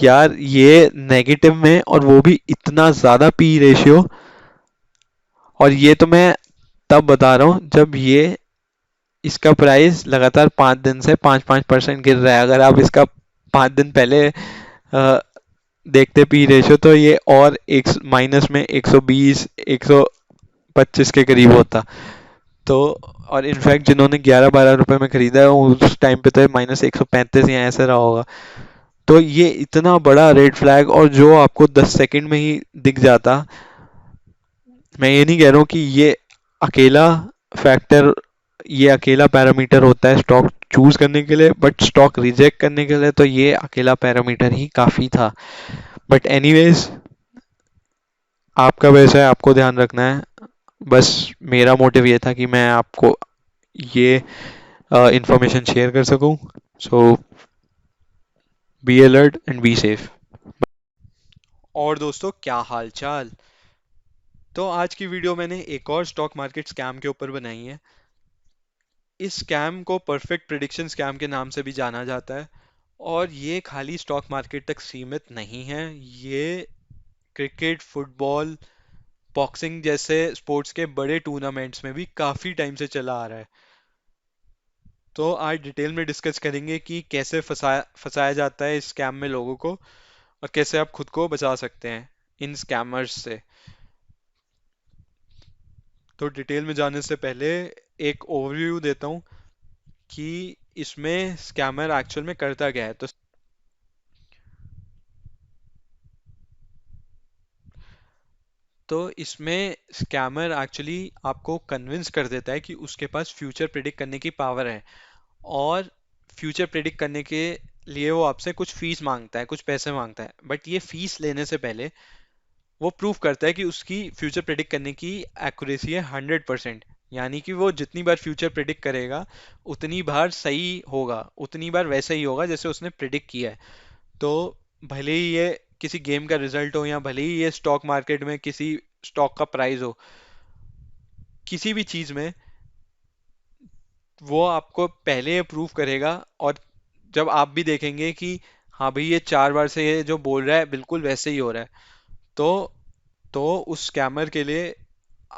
यार ये नेगेटिव में, और वो भी इतना ज़्यादा पी रेशियो। और ये तो मैं तब बता रहा हूँ जब ये इसका प्राइस लगातार 5 दिन से 5-5% गिर रहा है। अगर आप इसका 5 दिन पहले देखते पी रेशियो, तो ये और एक माइनस में 120 125 के करीब होता। तो और इनफैक्ट जिन्होंने 11-12 रुपए में खरीदा है, उस टाइम पे तो -135 या ऐसे रहा होगा। तो ये इतना बड़ा रेड फ्लैग, और जो आपको 10 सेकंड में ही दिख जाता। मैं ये नहीं कह रहा हूँ कि अकेला फैक्टर ये अकेला पैरामीटर होता है स्टॉक चूज करने के लिए, बट स्टॉक रिजेक्ट करने के लिए तो ये अकेला पैरामीटर ही काफी था। बट एनीवेज, आपका वैसा है, आपको ध्यान रखना है। बस मेरा मोटिव ये था कि मैं आपको ये इंफॉर्मेशन शेयर कर सकूं। So be alert and be safe. और दोस्तों, क्या हाल चाल। तो आज की वीडियो मैंने एक और स्टॉक मार्केट स्कैम के ऊपर बनाई है। इस स्कैम को परफेक्ट प्रिडिक्शन स्कैम के नाम से भी जाना जाता है। और ये खाली स्टॉक मार्केट तक सीमित नहीं है। ये क्रिकेट, फुटबॉल, बॉक्सिंग जैसे स्पोर्ट्स के बड़े टूर्नामेंट्स में भी काफी टाइम से चला आ रहा है। तो आज डिटेल में डिस्कस करेंगे कि कैसे फंसाया फंसाया जाता है इस स्कैम में लोगों को, और कैसे आप खुद को बचा सकते हैं इन स्कैमर्स से। तो डिटेल में जाने से पहले एक ओवरव्यू देता हूँ कि इसमें स्कैमर एक्चुअल में करता क्या है। तो इसमें स्कैमर एक्चुअली आपको कन्विंस कर देता है कि उसके पास फ्यूचर प्रिडिक्ट करने की पावर है। और फ्यूचर प्रिडिक्ट करने के लिए वो आपसे कुछ फीस मांगता है, कुछ पैसे मांगता है। बट ये फीस लेने से पहले वो प्रूफ करता है कि उसकी फ्यूचर प्रिडिक्ट करने की एक्यूरेसी है 100%। यानी कि वो जितनी बार फ्यूचर प्रिडिक्ट करेगा, उतनी बार सही होगा, उतनी बार वैसा ही होगा जैसे उसने प्रिडिक्ट किया है। तो भले ही ये किसी गेम का रिजल्ट हो, या भले ही ये स्टॉक मार्केट में किसी स्टॉक का प्राइस हो, किसी भी चीज में वो आपको पहले ये प्रूव करेगा। और जब आप भी देखेंगे कि हाँ भाई, ये 4 बार से ये जो बोल रहा है बिल्कुल वैसे ही हो रहा है, तो तो उस स्कैमर के लिए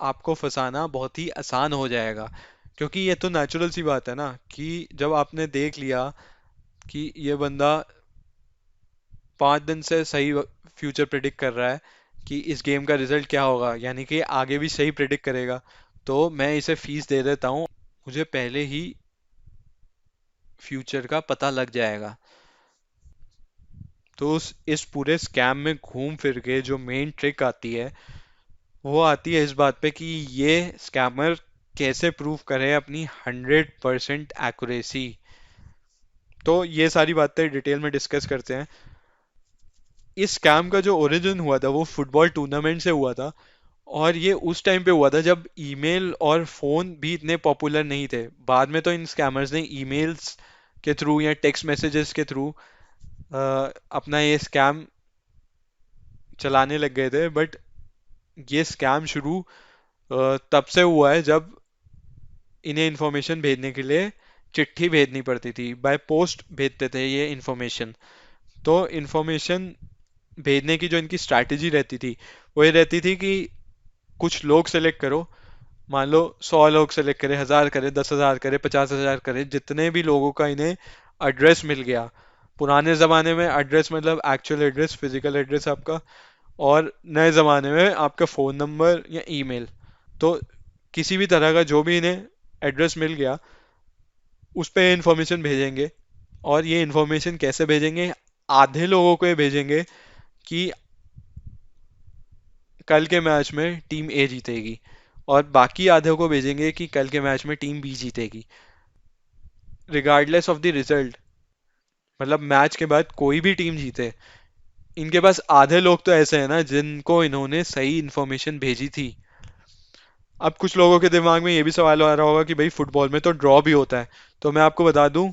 आपको फंसाना बहुत ही आसान हो जाएगा। क्योंकि ये तो नेचुरल सी बात है ना, कि जब आपने देख लिया कि ये बंदा 5 दिन से सही फ्यूचर प्रिडिक्ट कर रहा है कि इस गेम का रिजल्ट क्या होगा, यानी कि आगे भी सही प्रिडिक्ट करेगा, तो मैं इसे फीस दे देता हूँ। मुझे पहले ही फ्यूचर का पता लग जाएगा। तो इस पूरे स्कैम में घूम फिर के जो मेन ट्रिक आती है, वो आती है इस बात पे कि ये स्कैमर कैसे प्रूव करे अपनी 100% एक्यूरेसी। तो ये सारी बातें डिटेल में डिस्कस करते हैं। इस स्कैम का जो ओरिजिन हुआ था वो फुटबॉल टूर्नामेंट से हुआ था। और ये उस टाइम पे हुआ था जब ईमेल और फोन भी इतने पॉपुलर नहीं थे। बाद में तो इन स्कैमर्स ने ईमेल्स के थ्रू या टेक्स्ट मैसेजेस के थ्रू अपना ये स्कैम चलाने लग गए थे। बट ये स्कैम शुरू तब से हुआ है जब इन्हें इंफॉर्मेशन भेजने के लिए चिट्ठी भेजनी पड़ती थी, बाय पोस्ट भेजते थे ये इंफॉर्मेशन। तो इंफॉर्मेशन भेजने की जो इनकी स्ट्रैटेजी रहती थी, वो ये रहती थी कि कुछ लोग सेलेक्ट करो। मान लो 100 लोग सेलेक्ट करे, 1000 करे, 10,000 करे, 50,000 करे, जितने भी लोगों का इन्हें एड्रेस मिल गया। पुराने ज़माने में एड्रेस मतलब एक्चुअल एड्रेस, फिजिकल एड्रेस आपका। और नए ज़माने में आपका फ़ोन नंबर या ईमेल। तो किसी भी तरह का जो भी इन्हें एड्रेस मिल गया, उस पर इंफॉर्मेशन भेजेंगे। और ये इंफॉर्मेशन कैसे भेजेंगे? आधे लोगों को ये भेजेंगे कि कल के मैच में टीम ए जीतेगी, और बाकी आधे को भेजेंगे कि कल के मैच में टीम बी जीतेगी, रिगार्डलेस ऑफ द रिजल्ट। मतलब मैच के बाद कोई भी टीम जीते, इनके पास आधे लोग तो ऐसे हैं ना जिनको इन्होंने सही इन्फॉर्मेशन भेजी थी। अब कुछ लोगों के दिमाग में ये भी सवाल आ रहा होगा कि भाई फुटबॉल में तो ड्रॉ भी होता है। तो मैं आपको बता दूं,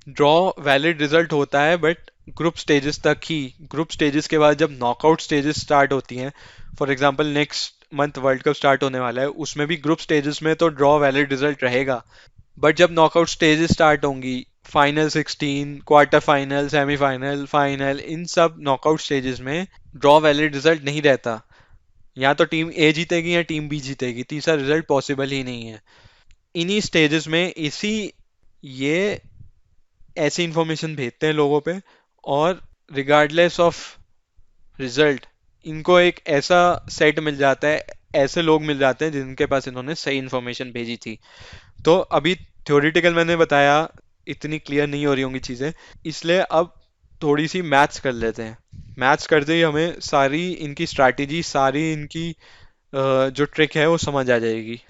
ड्रॉ वैलिड रिजल्ट होता है बट ग्रुप स्टेजेस तक ही। ग्रुप स्टेजेस के बाद जब नॉकआउट स्टेजेस स्टार्ट होती हैं, for example next month world cup start होने वाला है, उसमें भी ग्रुप स्टेजेस में तो ड्रॉ वैलिड रिजल्ट रहेगा। बट जब नॉकआउट स्टेजेस स्टार्ट होंगी, final 16, quarter final, semifinal, final, इन सब नॉकआउट स्टेजेस में ड्रॉ वैलिड रिजल्ट नहीं रहता। या तो टीम ए जीतेगी या टीम बी जीतेगी, तीसरा रिजल्ट पॉसिबल ही नहीं है। इन्हीं स्टेजेस में इसी ये ऐसी इंफॉर्मेशन भेजते हैं लोगों पे, और रिगार्डलेस ऑफ रिजल्ट इनको एक ऐसा सेट मिल जाता है, ऐसे लोग मिल जाते हैं जिनके पास इन्होंने सही इंफॉर्मेशन भेजी थी। तो अभी थ्योरेटिकल मैंने बताया, इतनी क्लियर नहीं हो रही होंगी चीज़ें, इसलिए अब थोड़ी सी मैथ्स कर लेते हैं। मैथ्स करते ही हमें सारी इनकी स्ट्रैटेजी, सारी इनकी जो ट्रिक है वो समझ आ जाएगी।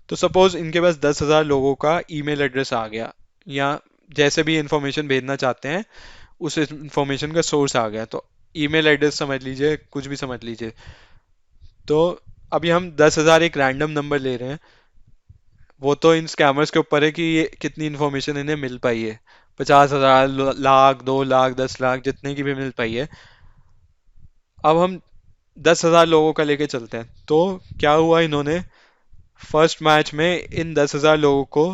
तो सपोज इनके पास 10,000 लोगों का ईमेल एड्रेस आ गया, या जैसे भी इंफॉर्मेशन भेजना चाहते हैं उस इंफॉर्मेशन का सोर्स आ गया, तो ईमेल एड्रेस समझ लीजिए, कुछ भी समझ लीजिए। तो अभी हम 10,000 एक रैंडम नंबर ले रहे हैं। वो तो इन स्कैमर्स के ऊपर है कि ये कितनी इन्फॉर्मेशन इन्हें मिल पाई है, 50,000, लाख, 2 लाख, 10 लाख, जितने की भी मिल पाई है। अब हम 10,000 लोगों का लेके चलते हैं। तो क्या हुआ, इन्होंने फर्स्ट मैच में इन 10,000 लोगों को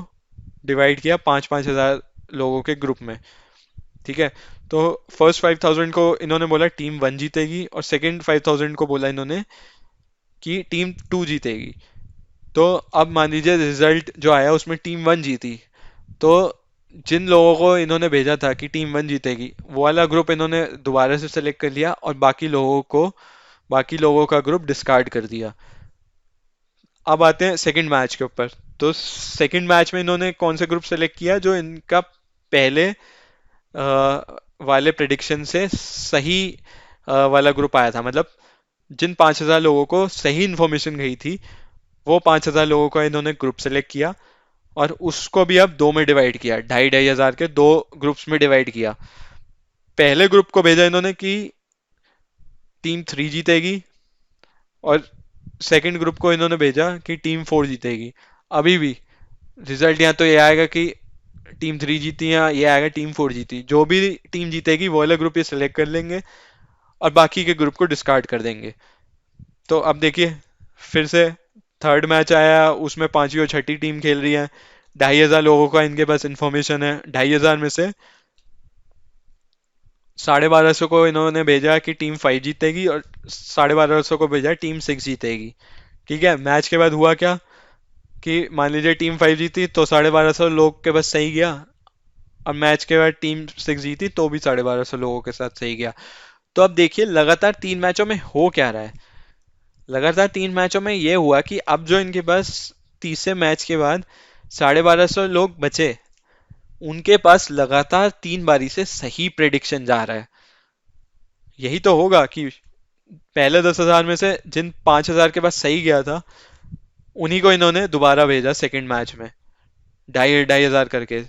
डिवाइड किया 5-5 हजार लोगों के ग्रुप में। ठीक है। तो फर्स्ट 5,000 को इन्होंने बोला टीम 1 जीतेगी, और सेकंड 5,000 को बोला इन्होंने कि टीम 2 जीतेगी। तो अब मान लीजिए रिजल्ट जो आया उसमें टीम 1 जीती। तो जिन लोगों को इन्होंने भेजा था कि टीम 1 जीतेगी, वो वाला ग्रुप इन्होंने दोबारा से सेलेक्ट कर लिया, और बाकी लोगों का ग्रुप डिस्कार्ड कर दिया। अब आते हैं सेकंड मैच के ऊपर। तो सेकंड मैच में इन्होंने कौन से ग्रुप सेलेक्ट किया, जो इनका पहले वाले प्रिडिक्शन से सही वाला ग्रुप आया था। मतलब जिन 5,000 लोगों को सही इंफॉर्मेशन गई थी, वो 5,000 लोगों का इन्होंने ग्रुप सेलेक्ट किया, और उसको भी अब दो में डिवाइड किया, 2,500 के दो ग्रुप्स में डिवाइड किया। पहले ग्रुप को भेजा इन्होंने कि टीम 3 जीतेगी, और सेकंड ग्रुप को इन्होंने भेजा कि टीम 4 जीतेगी। अभी भी रिजल्ट यहाँ तो ये आएगा कि टीम 3 जीती, या ये आएगा टीम 4 जीती। जो भी टीम जीतेगी वो वाला ग्रुप ये सिलेक्ट कर लेंगे, और बाकी के ग्रुप को डिस्कार्ड कर देंगे। तो अब देखिए, फिर से थर्ड मैच आया, उसमें पांचवी और छठी टीम खेल रही है। 2,500 लोगों का इनके पास इंफॉर्मेशन है। 2,500 में से 1,250 को इन्होंने भेजा कि टीम 5 जीतेगी, और 1,250 को भेजा टीम 6 जीतेगी। ठीक है। मैच के बाद हुआ क्या, कि मान लीजिए टीम 5 जीती तो 1,250 लोग के बस सही गया, और मैच के बाद टीम 6 जीती तो भी 1,250 लोगों के साथ सही गया। तो अब देखिए लगातार 3 मैचों में हो क्या रहा है। लगातार 3 मैचों में ये हुआ कि अब जो इनके पास तीसरे मैच के बाद 1,250 लोग बचे, उनके पास लगातार 3 बारी से सही प्रेडिक्शन जा रहा है। यही तो होगा कि पहले 10,000 में से जिन 5,000 के पास सही गया था, उन्हीं को इन्होंने दोबारा भेजा सेकंड मैच में, ढाई ढाई हजार करके।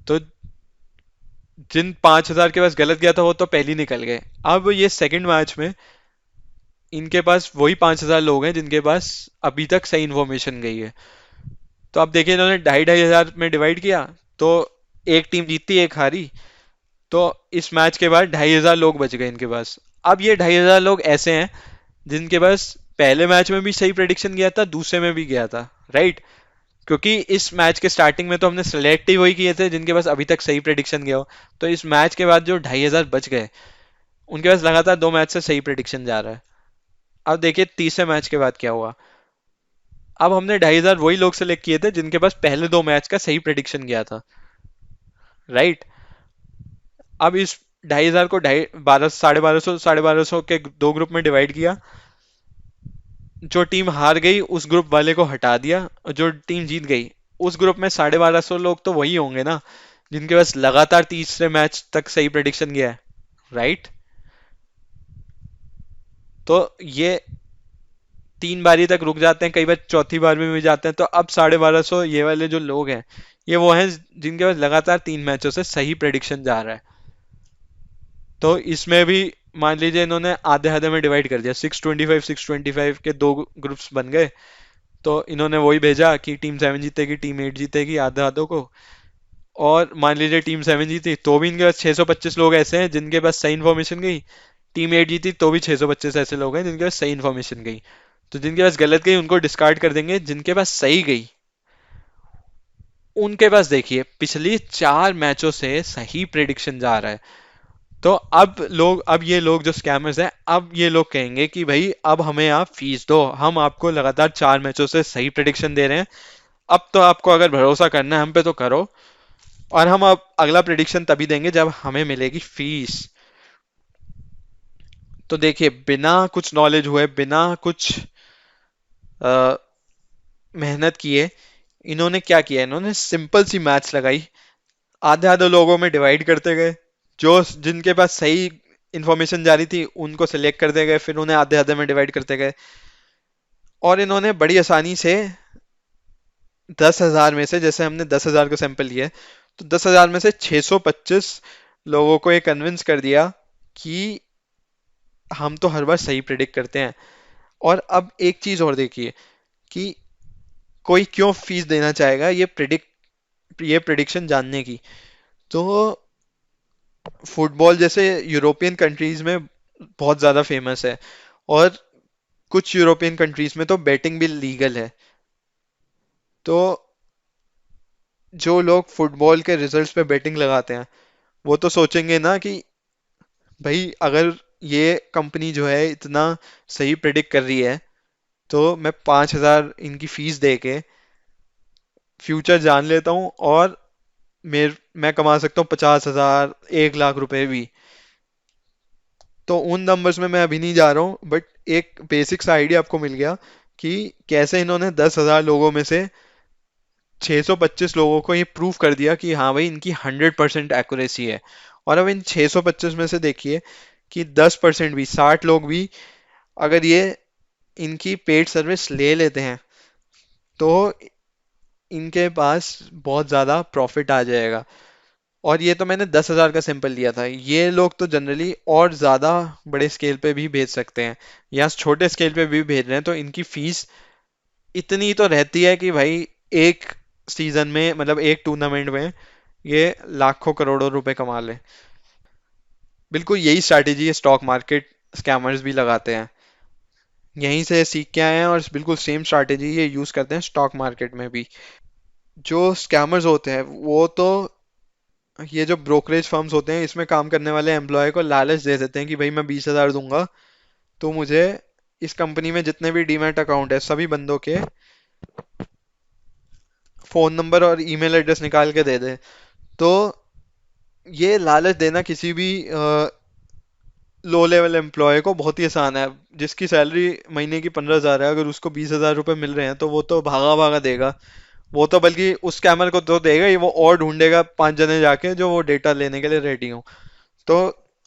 तो जिन 5,000 के पास गलत गया था वो तो पहले ही निकल गए। अब ये सेकंड मैच में इनके पास वही 5,000 लोग हैं जिनके पास अभी तक सही इंफॉर्मेशन गई है। तो अब देखिए, इन्होंने ढाई ढाई हजार में डिवाइड किया, तो एक टीम जीती एक हारी। तो इस मैच के बाद 2,500 लोग बच गए इनके पास। अब ये 2,500 लोग ऐसे हैं जिनके पास पहले मैच में भी सही प्रेडिक्शन गया था, दूसरे में भी गया था, राइट। क्योंकि इस मैच के स्टार्टिंग में तो हमने सेलेक्ट ही वही किए थे जिनके पास अभी तक सही प्रेडिक्शन गया हो। तो इस मैच के बाद जो 2,500 बच गए, उनके पास लगातार 2 मैच से सही प्रेडिक्शन जा रहा है। अब देखिए तीसरे मैच के बाद क्या हुआ। अब हमने 2,500 वही लोग सेलेक्ट किए थे जिनके पास पहले 2 मैच का सही प्रेडिक्शन गया था, राइट। अब इस 2,500 को ढाई बारह 1,250 के दो ग्रुप में डिवाइड किया। जो टीम हार गई उस ग्रुप वाले को हटा दिया, और जो टीम जीत गई उस ग्रुप में 1,250 लोग तो वही होंगे ना जिनके पास लगातार तीसरे मैच तक सही प्रेडिक्शन गया है, राइट। तो ये 3 बारी तक रुक जाते हैं, कई बार चौथी बार में भी जाते हैं। तो अब 1,250 ये वाले जो लोग हैं, ये वो हैं जिनके पास लगातार 3 मैचों से सही प्रेडिक्शन जा रहा है। तो इसमें भी मान लीजिए इन्होंने आधे आधे में डिवाइड कर दिया, 625 के दो ग्रुप्स बन गए। तो इन्होंने वही भेजा कि टीम 7 जीतेगी, टीम 8 जीतेगी, आधे आधों को। और मान लीजिए टीम 7 जीती तो भी इनके पास 625 लोग ऐसे हैं जिनके पास सही इन्फॉर्मेशन गई। टीम 8 जीती तो भी 625 ऐसे लोग हैं जिनके पास सही इन्फॉर्मेशन गई। तो जिनके पास गलत गई उनको डिस्कार्ड कर देंगे, जिनके पास सही गई उनके पास देखिए पिछली 4 मैचों से सही प्रिडिक्शन जा रहा है। तो अब ये लोग जो स्कैमर्स हैं, अब ये लोग कहेंगे कि भाई अब हमें आप फीस दो, हम आपको लगातार 4 मैचों से सही प्रिडिक्शन दे रहे हैं। अब तो आपको अगर भरोसा करना है हम पे तो करो, और हम अब अगला प्रिडिक्शन तभी देंगे जब हमें मिलेगी फीस। तो देखिए बिना कुछ नॉलेज हुए, बिना कुछ अ, मेहनत किए, इन्होंने क्या किया, इन्होंने सिंपल सी मैथ्स लगाई। आधे आधे लोगों में डिवाइड करते गए, जो जिनके पास सही इंफॉर्मेशन जा रही थी उनको सिलेक्ट करते गए, फिर उन्हें आधे आधे में डिवाइड करते गए। और इन्होंने बड़ी आसानी से 10,000 में से, जैसे हमने 10,000 का सैंपल लिया है, तो 10,000 में से 625 लोगों को ये कन्विंस कर दिया कि हम तो हर बार सही प्रिडिक्ट करते हैं। और अब एक चीज और देखिए कि कोई क्यों फीस देना चाहेगा ये प्रिडिक्शन जानने की। तो फुटबॉल जैसे यूरोपियन कंट्रीज में बहुत ज्यादा फेमस है, और कुछ यूरोपियन कंट्रीज में तो बेटिंग भी लीगल है। तो जो लोग फुटबॉल के रिजल्ट्स पे बेटिंग लगाते हैं वो तो सोचेंगे ना कि भाई अगर ये कंपनी जो है इतना सही प्रिडिक्ट कर रही है, तो मैं 5,000 इनकी फीस दे के फ्यूचर जान लेता हूँ, और मैं कमा सकता हूँ 50,000, 1 लाख रुपए भी। तो उन नंबर्स में मैं अभी नहीं जा रहा हूँ, बट एक बेसिक सा आइडिया आपको मिल गया कि कैसे इन्होंने 10,000 लोगों में से 625 लोगों को ये प्रूव कर दिया कि हाँ भाई इनकी 100% एक्यूरेसी है। और अब इन 625 में से देखिए कि 10% भी, 60 लोग भी अगर ये इनकी पेड सर्विस ले लेते हैं तो इनके पास बहुत ज़्यादा प्रॉफिट आ जाएगा। और ये तो मैंने 10,000 का सैंपल लिया था, ये लोग तो जनरली और ज़्यादा बड़े स्केल पे भी भेज सकते हैं, या छोटे स्केल पे भी भेज रहे हैं, तो इनकी फीस इतनी तो रहती है कि भाई एक सीजन में, मतलब एक टूर्नामेंट में ये लाखों करोड़ों रुपए कमा ले। बिल्कुल यही स्ट्रैटेजी है स्टॉक मार्केट स्कैमर्स भी लगाते हैं, यहीं से सीख के आए हैं, और बिल्कुल सेम स्ट्रैटेजी ये यूज करते हैं स्टॉक मार्केट में भी। जो स्कैमर्स होते हैं वो तो, ये जो ब्रोकरेज फर्म्स होते हैं इसमें काम करने वाले एम्प्लॉय को लालच दे देते हैं कि भाई मैं 20,000 दूंगा तो मुझे इस कंपनी में जितने भी डीमैट अकाउंट है सभी बंदों के फोन नंबर और ईमेल एड्रेस निकाल के दे दे। तो ये लालच देना किसी भी लो लेवल एम्प्लॉय को बहुत ही आसान है। जिसकी सैलरी महीने की 15,000 है, अगर उसको 20,000 रुपये मिल रहे हैं तो वो तो भागा भागा देगा। वो तो बल्कि उस स्कैमर को तो देगा ही, वो और ढूंढेगा 5 जने जाके जो वो डेटा लेने के लिए रेडी हो। तो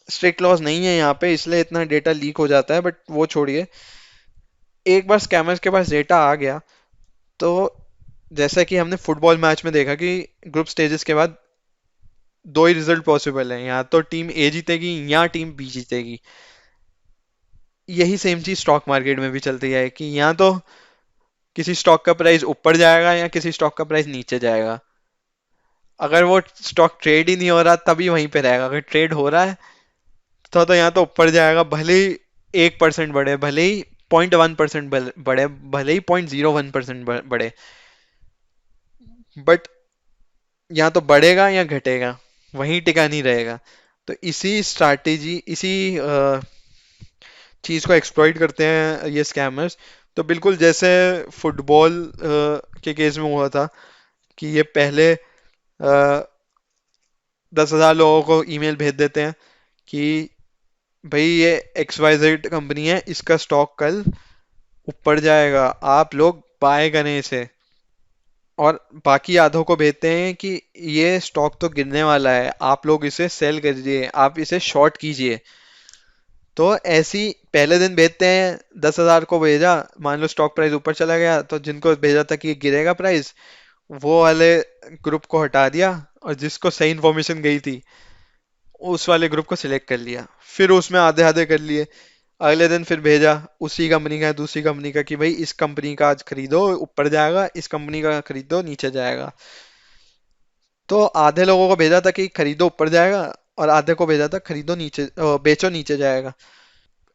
स्ट्रिक्ट लॉज नहीं है यहाँ पे, इसलिए इतना डेटा लीक हो जाता है, बट वो छोड़िए। एक बार स्कैमर्स के पास डेटा आ गया तो, जैसा कि हमने फुटबॉल मैच में देखा कि ग्रुप स्टेजेस के बाद दो ही रिजल्ट पॉसिबल है, या तो टीम ए जीतेगी या टीम बी जीतेगी। यही सेम चीज स्टॉक मार्केट में भी चलती है कि या तो किसी स्टॉक का प्राइस ऊपर जाएगा या किसी स्टॉक का प्राइस नीचे जाएगा। अगर वो स्टॉक ट्रेड ही नहीं हो रहा तभी वहीं पे रहेगा, अगर ट्रेड हो रहा है तो यहाँ तो ऊपर जाएगा, भले ही 1% बढ़े, भले ही 0.1% बढ़े, भले ही 0.01% बढ़े, बट यहाँ तो बढ़ेगा या घटेगा, वहीं टिका नहीं रहेगा। तो इसी स्ट्रैटेजी, इसी चीज को एक्सप्लॉइट करते हैं ये स्कैमर्स। तो बिल्कुल जैसे फुटबॉल के केस में हुआ था कि ये पहले 10,000 लोगों को ईमेल भेज देते हैं कि भाई ये XYZ कंपनी है, इसका स्टॉक कल ऊपर जाएगा, आप लोग बाय करें इसे। और बाकी आधों को भेजते हैं कि ये स्टॉक तो गिरने वाला है, आप लोग इसे सेल करिए, आप इसे शॉर्ट कीजिए। तो ऐसी पहले दिन भेजते हैं, 10,000 को भेजा, मान लो स्टॉक प्राइस ऊपर चला गया तो जिनको भेजा था कि ये गिरेगा प्राइस, वो वाले ग्रुप को हटा दिया, और जिसको सही इन्फॉर्मेशन गई थी उस वाले ग्रुप को सिलेक्ट कर लिया, फिर उसमें आधे आधे कर लिए। अगले दिन फिर भेजा उसी कंपनी का, दूसरी कंपनी का, कि भाई इस कंपनी का आज खरीदो ऊपर जाएगा, इस कंपनी का खरीदो नीचे जाएगा। तो आधे लोगों को भेजा था कि खरीदो ऊपर जाएगा, और आधे को भेजा था खरीदो नीचे, बेचो नीचे जाएगा।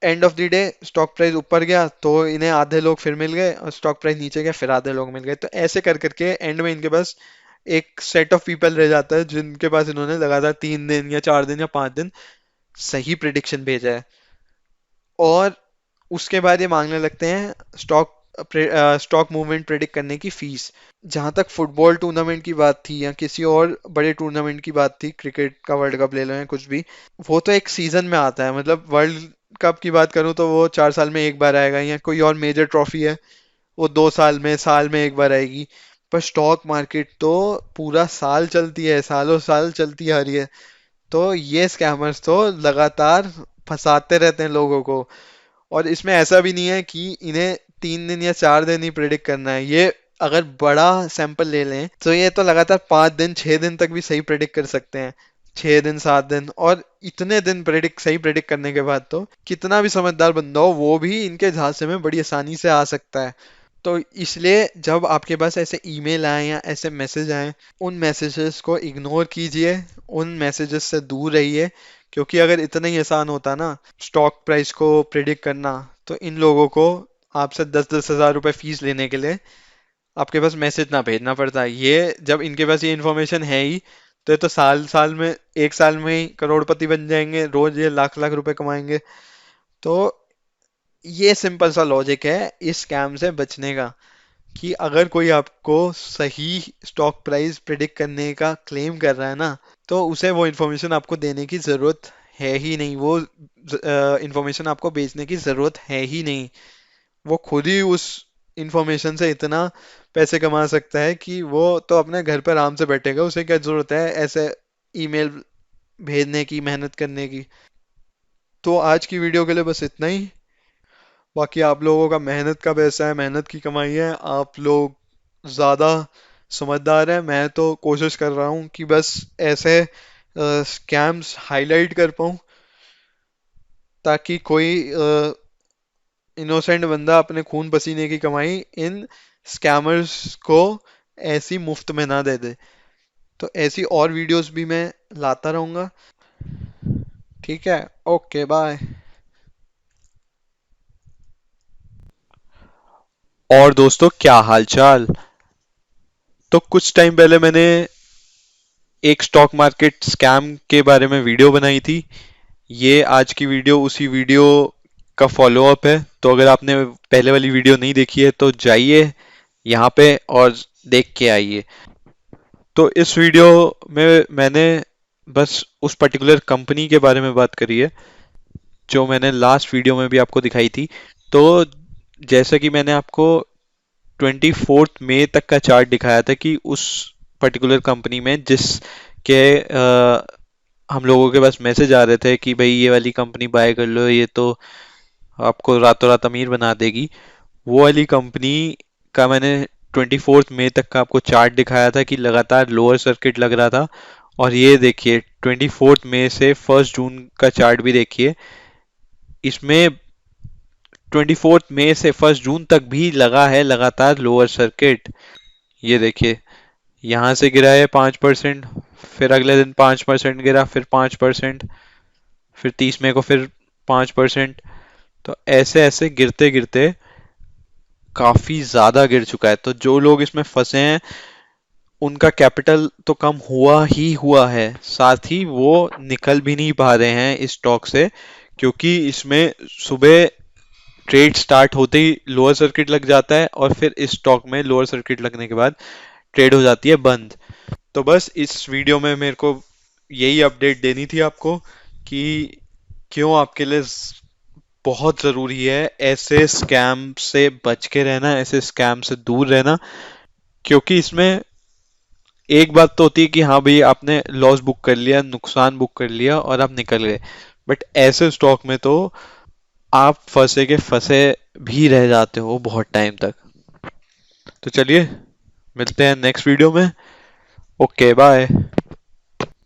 End of the day stock price ऊपर गया तो इन्हें आधे लोग फिर मिल गए, और स्टॉक प्राइस नीचे गया फिर आधे लोग मिल गए। तो ऐसे कर करके एंड में इनके पास एक सेट ऑफ पीपल रह जाता है जिनके पास इन्होंने लगातार 3 दिन या 4 दिन या 5 दिन सही प्रिडिक्शन भेजा है। और उसके बाद ये मांगने लगते हैं स्टॉक स्टॉक मूवमेंट प्रेडिक्ट करने की फीस। जहां तक फुटबॉल टूर्नामेंट की बात थी या किसी और बड़े टूर्नामेंट की बात थी, क्रिकेट का वर्ल्ड कप ले लो या कुछ भी, वो तो एक सीजन में आता है। मतलब वर्ल्ड कप की बात करूं तो वो 4 साल में एक बार आएगा, या कोई और मेजर ट्रॉफी है वो 2 साल में एक बार आएगी। पर स्टॉक मार्केट तो पूरा साल चलती है, सालों साल चलती आ रही है। तो ये स्कैमर्स तो लगातार फंसाते रहते हैं लोगों को। और इसमें ऐसा भी नहीं है कि इन्हें 3 दिन या 4 दिन ही प्रिडिक्ट करना है। ये अगर बड़ा सैंपल ले लें तो ये तो लगातार 5 दिन 6 दिन तक भी सही प्रिडिक्ट कर सकते हैं। 6 दिन 7 दिन, और इतने दिन प्रिडिक्ट सही प्रिडिक्ट करने के बाद तो कितना भी समझदार बंदा हो वो भी इनके झांसे में बड़ी आसानी से आ सकता है। तो इसलिए जब आपके पास ऐसे ईमेल आए या ऐसे मैसेज आए, उन मैसेजेस को इग्नोर कीजिए, उन मैसेजेस से दूर रहिए। क्योंकि अगर इतना ही आसान होता ना स्टॉक प्राइस को प्रिडिक्ट करना, तो इन लोगों को आपसे 10-10 हज़ार रुपए फीस लेने के लिए आपके पास मैसेज ना भेजना पड़ता। ये जब इनके पास ये इन्फॉर्मेशन है ही, तो ये तो साल साल में, एक साल में ही करोड़पति बन जाएंगे, रोज ये लाख लाख रुपए कमाएंगे। तो ये सिंपल सा लॉजिक है इस स्कैम से बचने का, कि अगर कोई आपको सही स्टॉक प्राइस प्रिडिक्ट करने का क्लेम कर रहा है ना, तो उसे वो इन्फॉर्मेशन आपको देने की जरूरत है ही नहीं, वो इन्फॉर्मेशन आपको बेचने की जरूरत है ही नहीं। वो खुद ही उस इन्फॉर्मेशन से इतना पैसे कमा सकता है कि वो तो अपने घर पर आराम से बैठेगा, उसे क्या जरूरत है ऐसे ईमेल भेजने की, मेहनत करने की। तो आज की वीडियो के लिए बस इतना ही। बाकी आप लोगों का मेहनत का पैसा है, मेहनत की कमाई है, आप लोग ज़्यादा समझदार हैं। मैं तो कोशिश कर रहा हूँ कि बस ऐसे स्कैम्स हाईलाइट कर पाऊँ, ताकि कोई इनोसेंट बंदा अपने खून पसीने की कमाई इन स्कैमर्स को ऐसी मुफ्त में ना दे दे। तो ऐसी और वीडियोस भी मैं लाता रहूँगा। ठीक है, ओके बाय। और दोस्तों, क्या हालचाल। तो कुछ टाइम पहले मैंने एक स्टॉक मार्केट स्कैम के बारे में वीडियो बनाई थी। ये आज की वीडियो उसी वीडियो का फॉलो अप है। तो अगर आपने पहले वाली वीडियो नहीं देखी है तो जाइए यहाँ पे और देख के आइए। तो इस वीडियो में मैंने बस उस पर्टिकुलर कंपनी के बारे में बात करी है जो मैंने लास्ट वीडियो में भी आपको दिखाई थी। तो जैसा कि मैंने आपको 24 मई तक का चार्ट दिखाया था कि उस पर्टिकुलर कंपनी में जिसके हम लोगों के पास मैसेज आ रहे थे कि भाई ये वाली कंपनी बाय कर लो, ये तो आपको रातों रात अमीर बना देगी, वो वाली कंपनी का मैंने 24 मई तक का आपको चार्ट दिखाया था कि लगातार लोअर सर्किट लग रहा था। और ये देखिए 24 मई से 1 जून का चार्ट भी देखिए, इसमें 24 मई से 1 जून तक भी लगा है लगातार लोअर सर्किट। ये देखिए यहाँ से गिरा है 5%, फिर अगले दिन 5% गिरा, फिर 5%, फिर 30 मई को फिर 5%। तो ऐसे ऐसे गिरते गिरते काफी ज्यादा गिर चुका है। तो जो लोग इसमें फंसे हैं उनका कैपिटल तो कम हुआ ही हुआ है, साथ ही वो निकल भी नहीं पा रहे हैं इस स्टॉक से। क्योंकि इसमें सुबह ट्रेड स्टार्ट होते ही लोअर सर्किट लग जाता है, और फिर इस स्टॉक में लोअर सर्किट लगने के बाद ट्रेड हो जाती है बंद। तो बस इस वीडियो में मेरे को यही अपडेट देनी थी आपको कि क्यों आपके लिए बहुत ज़रूरी है ऐसे स्कैम से बच के रहना, ऐसे स्कैम से दूर रहना। क्योंकि इसमें एक बात तो होती है कि हाँ भाई आपने लॉस बुक कर लिया, नुकसान बुक कर लिया और आप निकल गए। बट ऐसे स्टॉक में तो आप फंसे के फंसे भी रह जाते हो बहुत टाइम तक। तो चलिए मिलते हैं नेक्स्ट वीडियो में। Okay bye.